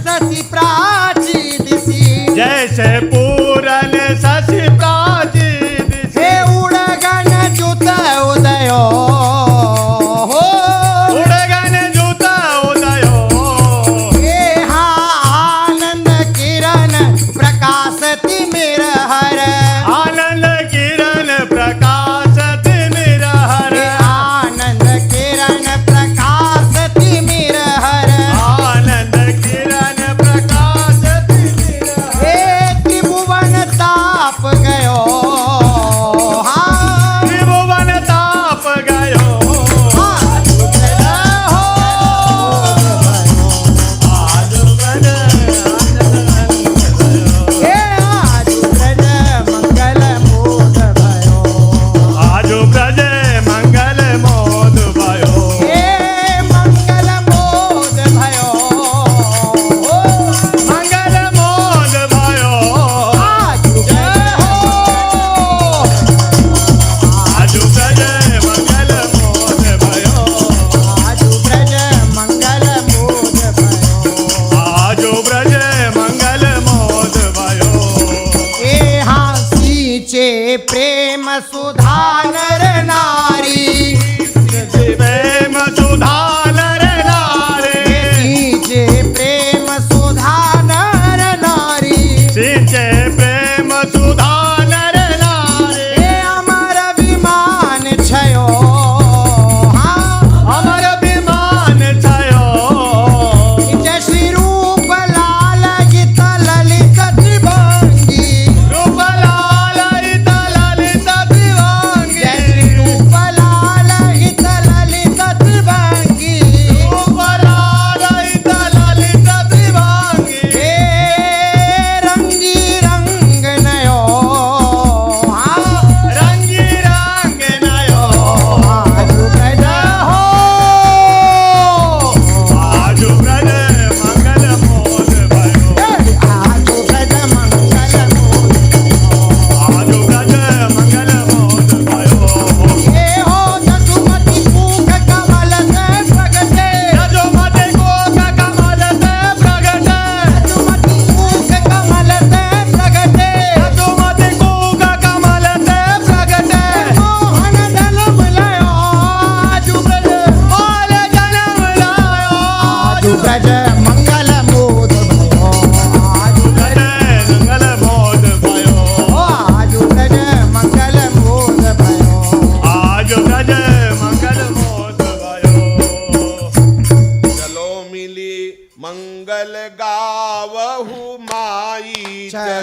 शशि प्राची दिशि, जैसे पूरन शशि प्राची दिशि। हे उड़गन जुत उदयो, हो उड़गन जूता उदयो। हे हाँ आनंद किरण प्रकाशति मेर हर, आनंद किरण प्रकाशति निरहर। हे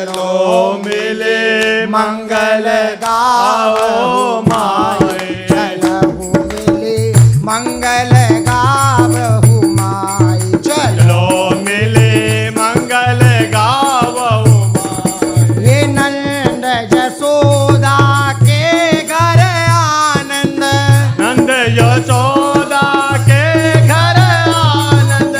चलो मिले मंगल गावहु माई चलहु मिले मंगल गावहु माई चलो चलो मिले मंगल गावहु माई। हे नंद जसोदा के घर आनंद नंद यशोदा के घर आनंद।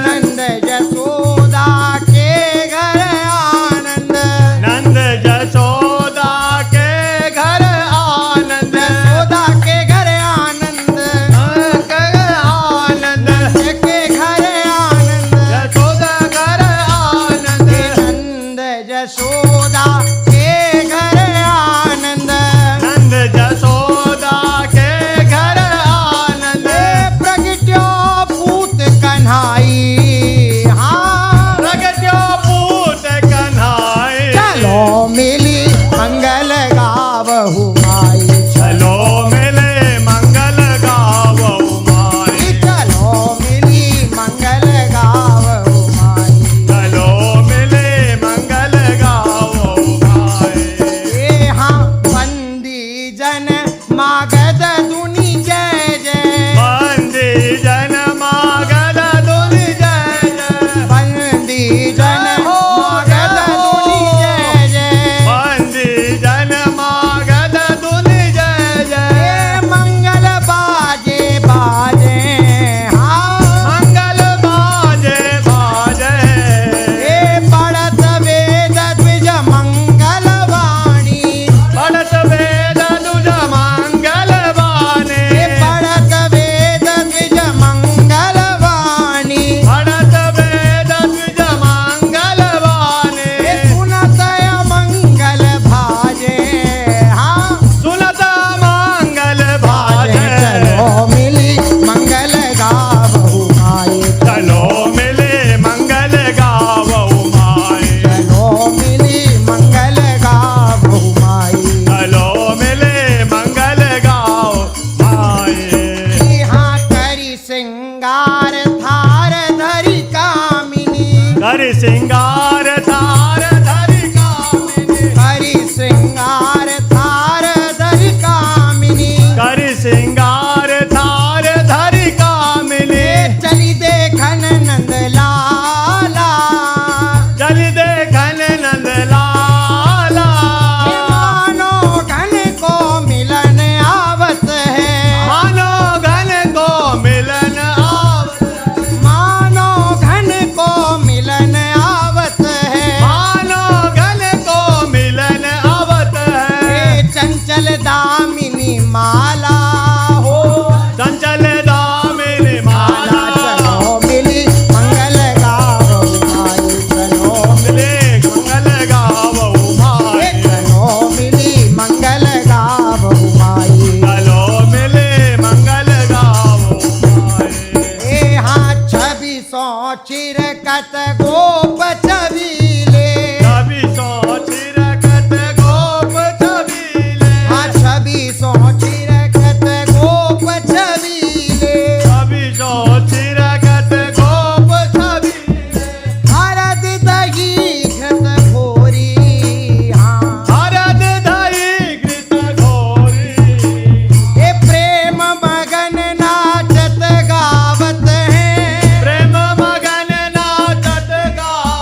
नंद जसोदा के घर आनंद नंद यशोदा के घर आनंद। जसोदा के घर आनंद आनंद के घर आनंद यशोदा घर आनंद। नंद जसोदा के घर आनंद नंद यशोदा के घर आनंद। प्रगट्यो पूत कन्हाई हाँ प्रगट्यो पूत कन्हाई। चलो मिली मंगल गावहु माई चलो मिले मंगल गावहु माई। चलो मिली मंगल गावहु माई चलो मिले मंगल गावहु माई। हाँ बंदी जन मागध दुनि जय जय बंदी जन मागध दुनि जय जय। बंदी जन मागध दुनि जय जय बंदी जन मागध दुनि जय जय। मंगल बाजे बाजे हाँ मंगल बाजे बाजे। पढ़त वेद द्विज मंगल वाणी पढ़त वेद दुज मंगल बाने। पढ़त वेद द्विज मंगल वाणी पढ़त वेद द्विज मंगल बाने। सुनत मंगल भाजे हाँ सुनत मंगल बाजे भाजे। चलो मिली मंगल गावहु माई चलो मिले मंगल गावहु माई। चलो मिली मंगल गावहु माई चलो मिले मंगल गाओ माई। यहाँ करी सिंगार थार धरी कामिनी कर सिंगार तार धरि कामिनी। करी सिंगार थार धरी कामिनी कर सिंगार थार धरि कामिनी। चली देखन नंद लाला चल देखन नंद लाला। मानो घन को मिलन आवत है मानो घन को मिलन आवत। मानो घन को मिलन आवत है मानो घन को मिलन आवत है। चंचल दामिनी माला हो चंचल दामिनी माला। चलो मिली मंगल गावहु माई चलो मिले मंगल गावहु माई। चलो मिली मंगल गावहु माई चलो मिले मंगल गावहु माई। हाँ छवि सो चिरकत गोप छबीले कवि सो चिरकत गोप छबीले। हाँ छवि सो चिरकत गोप छबीले कवि सो चिरकत गोप छबीले। हरद दही घृत भोरी हाँ हरद दही घृत घोरी। ये प्रेम मगन नाचत गावत हैं प्रेम मगन नाचत गावत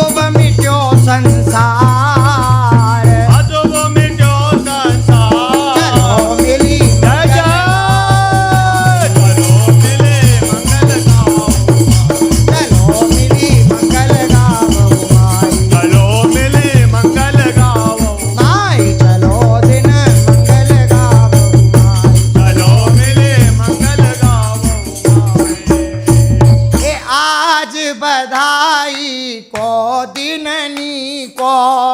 अजोब मिट्यो संसार अजब मिट्यो संसार चलो मिली जय जय चलो मिले मंगल गाओ चलो मिली मंगल गावो माई चलो मिले मंगल गाओ माई चलो दिन मंगल गावो माई चलो मिले मंगल गाओ ए आज बधाई को दिननी को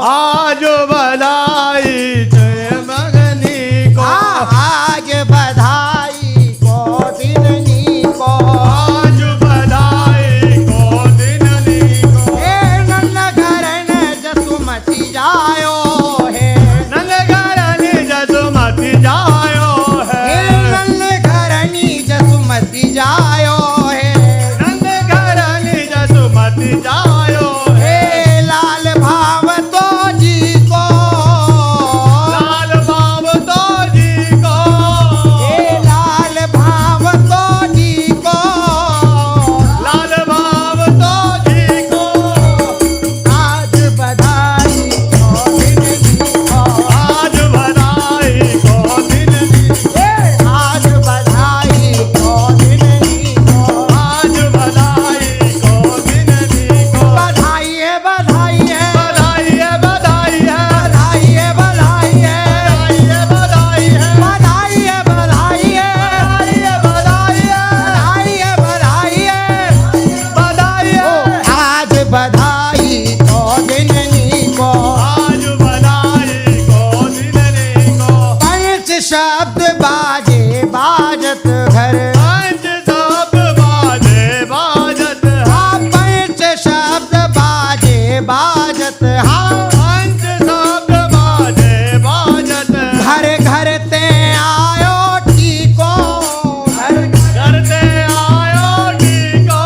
आज बधाई जय मगनी को आज बधाई को दिननी को आज बधाई को दिननी को ए नन्न घरन जसुमती जायो है नंद घरनी जसुमती जायो हे है नन्न घरनी जसुमती जायो है नंद घरनी जसुमती जायो हे है लाल भाव तो जी को लाल बाब तो जी को हे लाल भाव तो जी को लाल बाब तो जी को आज बधाई को दिननी को आज बधाई को दिननी आज बधाई को दिननी को आज बधाई को दिननी को बधाई है बधाई है बधाई है बधाई है बधाई है बधाई है बधाई है बधाई है बधाई है बधाई है बधाई है बधाई है आज बधाई तो दिननी को आज बधाई को दिननी को पंच शब्द बाजे बाजत घर पंच शब्द बाजे बाजत हाँ पंच शब्द बाजे बाजत हाँ पंच शब्द बाजे बाजत घर घर ते आयो टीको घर करते आयो टीको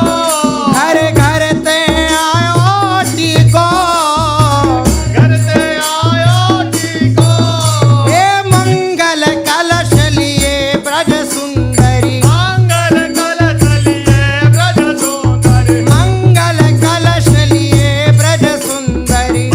घर घर ते आयो टीको करते आयो टीको हे मंगल कलश लिए ब्रज सुंदरी मंगल कलश लिए ब्रज सुंदरी मंगल कलश लिए ब्रज सुंदरी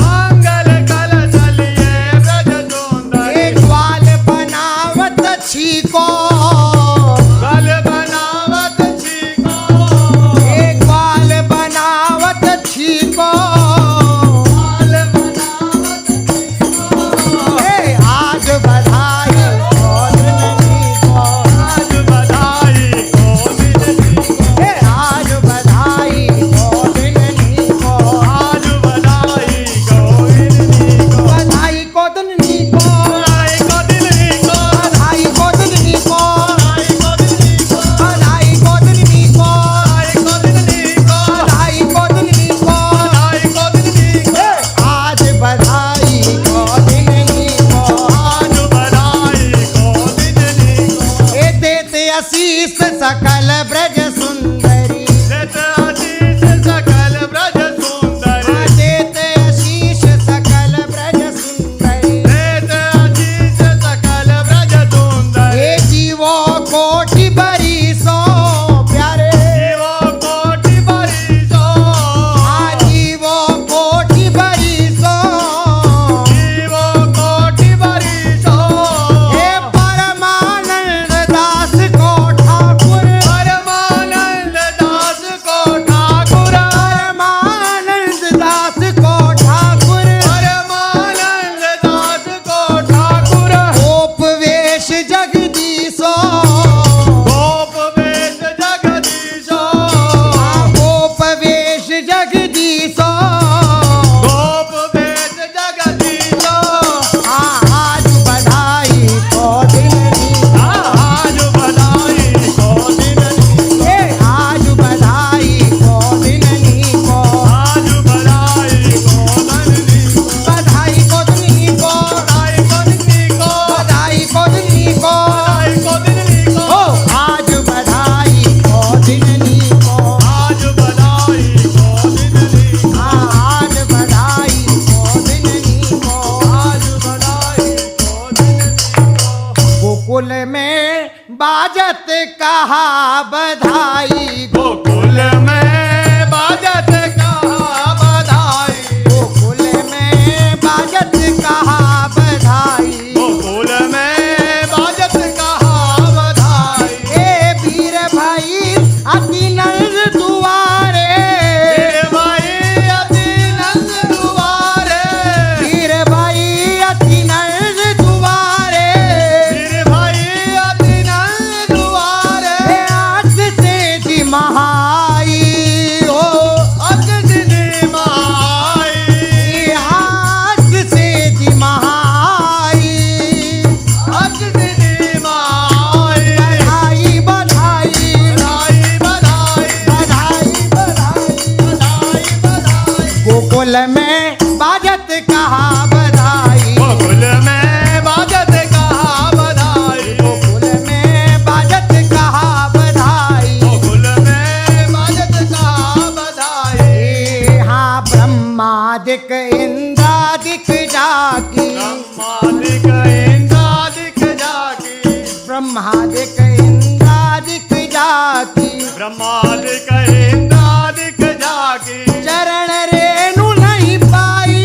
गोकुल में बाजत कहा बधाई, गोकुल में बाजत कहा बधाई, गोकुल में बाजत कहा बधाई, गोकुल में बाजत कहा बधाई। हाँ ब्रह्मादिक इंद्रादिक जाकी, ब्रह्मादिक इंद्रादिक जाकी, ब्रह्मादिक इंद्रादिक जाकी, ब्रह्मादिक इंद्रादिक जाकी, चरण रेणु नहीं पाई,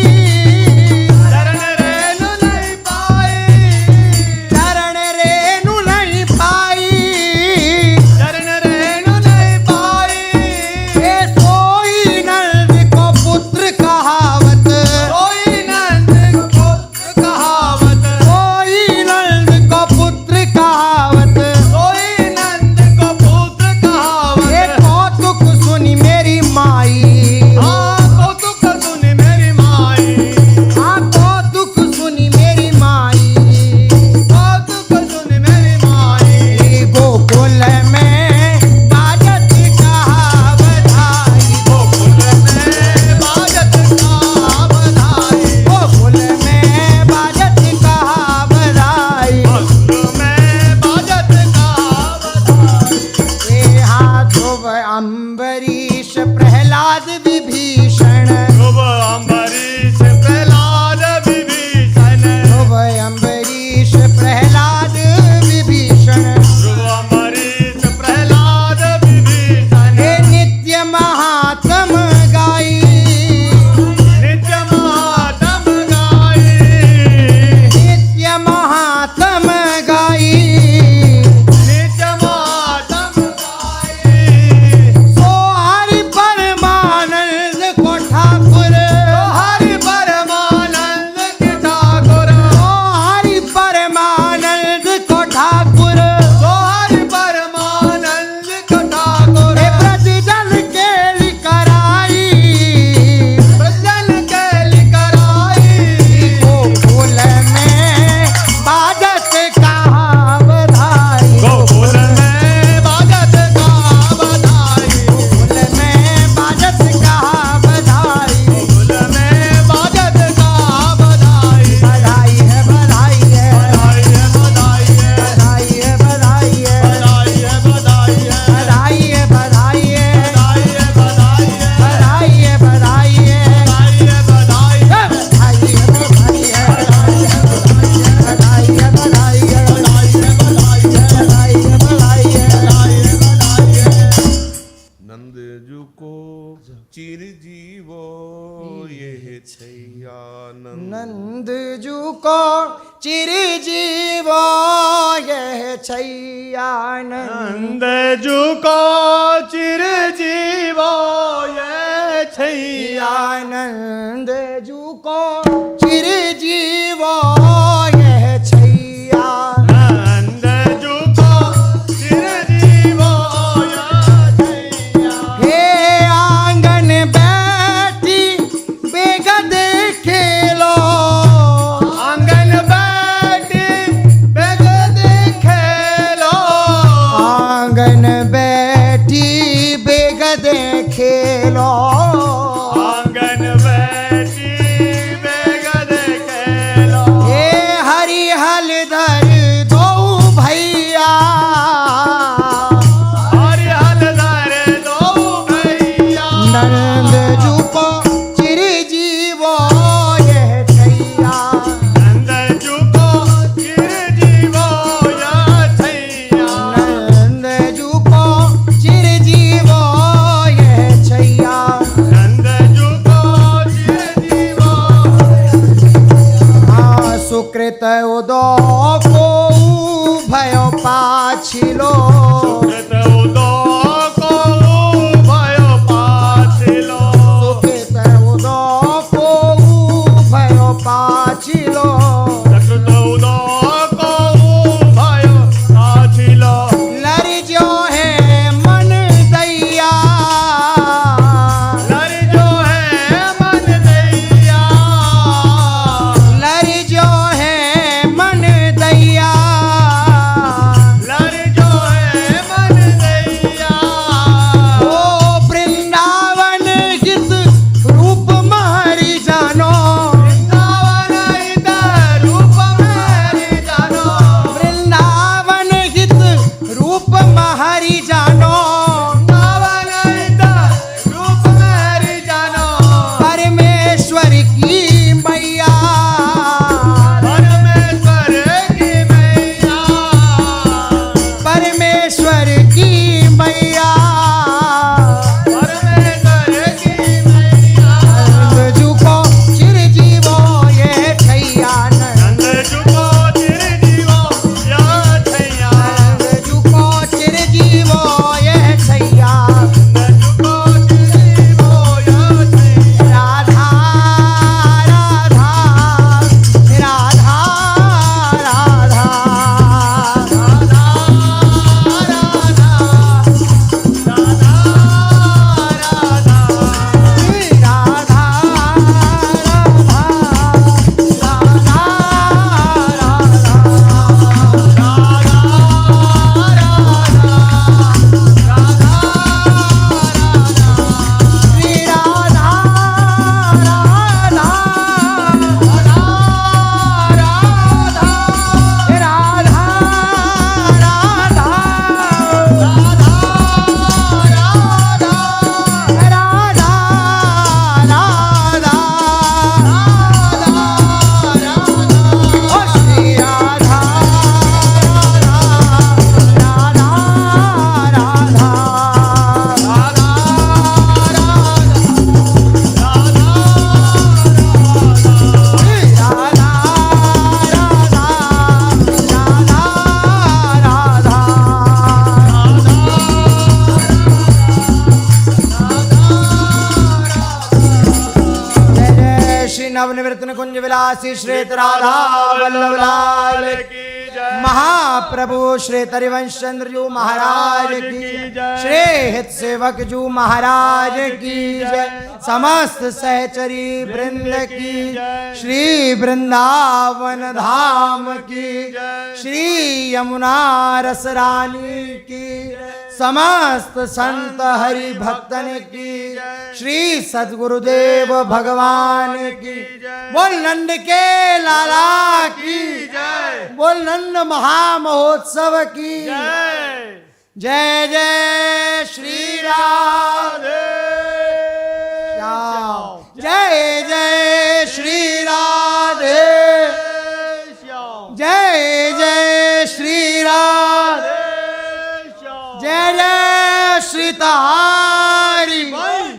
चरण रेणु नहीं पाई, चरण रेणु नहीं पाई, चरण रेणु नहीं पाई। ये सोई नंद को पुत्र कहावत, कोई नंद को पुत्र कहावत, सोई नंद को पुत्र कहावत, कोई नंद को पुत्र कहावत। ये कौतुक सुनी मेरी माई, हाँ कौतुक सुन मेरी माई, हाँ कौतुक सुनी मेरी माई, कौतुक सुन मेरी माई। गोकुल में बाजत कहा बधाई, गोकुल में बाजत कहा बधाई, गोकुल में बाजत कहा बधाई, गोकुल में बाजत कहा बधाई। ये हाथ ध्रुव अम्बरीश प्रहलाद विभीषण, ध्रुव अम्बरीश प्रहलाद विभीषण, ध्रुव अम्बरीश प्रहलाद विभीषण, ध्रुव अम्बरीश प्रहलाद विभीषण। हे नित्य महात्म गाई, नित्य महात्म गाई, नित्य महात्म गाई, नित्य महात्म गाई। सो हरि परमानंद को ठाकुर, हरि परमानंद के ठाकुर, सो हरि परमानंद को ठाकुर, हरि परमानंद के ठाकुर। हे ब्रज जन केली कराई, ब्रजन केली कराई, गोकुल में बाजत कहा बधाई, गोकुल में बाजत कहा बधाई, गोकुल में बाजत कहा बधाई, गोकुल में बाजत कहा बधाई। बधाई है बधाई है, बधाई है बधाई है, बधाई है बधाई है, बधाई है बधाई है, बधाई है बधाई है, बधाई है बधाई है, बधाई है बधाई है, बधाई है बधाई है, बधाई है बधाई है, बधाई है बधाई है, बधाई है बधाई है। नंद जू को चिर जीवो ये छैया नंद नंद जू को चिर जीवो यह छैया नंद, नंद जू को चिर जीवो ये छैया, नंद जू को चिर जीवो यह छैया, नंद जू को चिर जीवो ये छैया। हे आंगन बैठी बेगद खेलो, आंगन बैठी बेगद खेलो, आंगन बैठी बेगद खेलो, आंगन बैठी बेगद खेलो। हे हरि हलधर दो भैया, हरि हलधर दो भैया, नंद जू को चिर जीवो यह छैया, नंद जू को चिर जीवो ये छैया, नंद जू को चिर जीवो यह छैया, नंद जू को चिर जीवो। हाँ सुकृत उदो को भयो पाछिलो, कृत उदो को भयो पाछिलो, सुकृत उदो को भयो पाछिलो, कृत उदो को भयो पाछिलो। लरि जो है मन दैया, लरि जो है मन दैया, लरि जो है मन दैया, नवनिवृत्त कुंज विलासी श्रेत राधा वल्लभ लाल की जय। महाप्रभु श्री तरिवंश चंद्र जू महाराज की जय। श्री हित सेवक जू महाराज की जय। समस्त सहचरी वृंद की श्री वृंदावन धाम की श्री यमुना रस रानी की समस्त संत हरि भक्तन की श्री सद्गुरुदेव भगवान की बोल नंद के लाला की बोल नंद महामहोत्सव की जय जय श्री राधे श्याम जय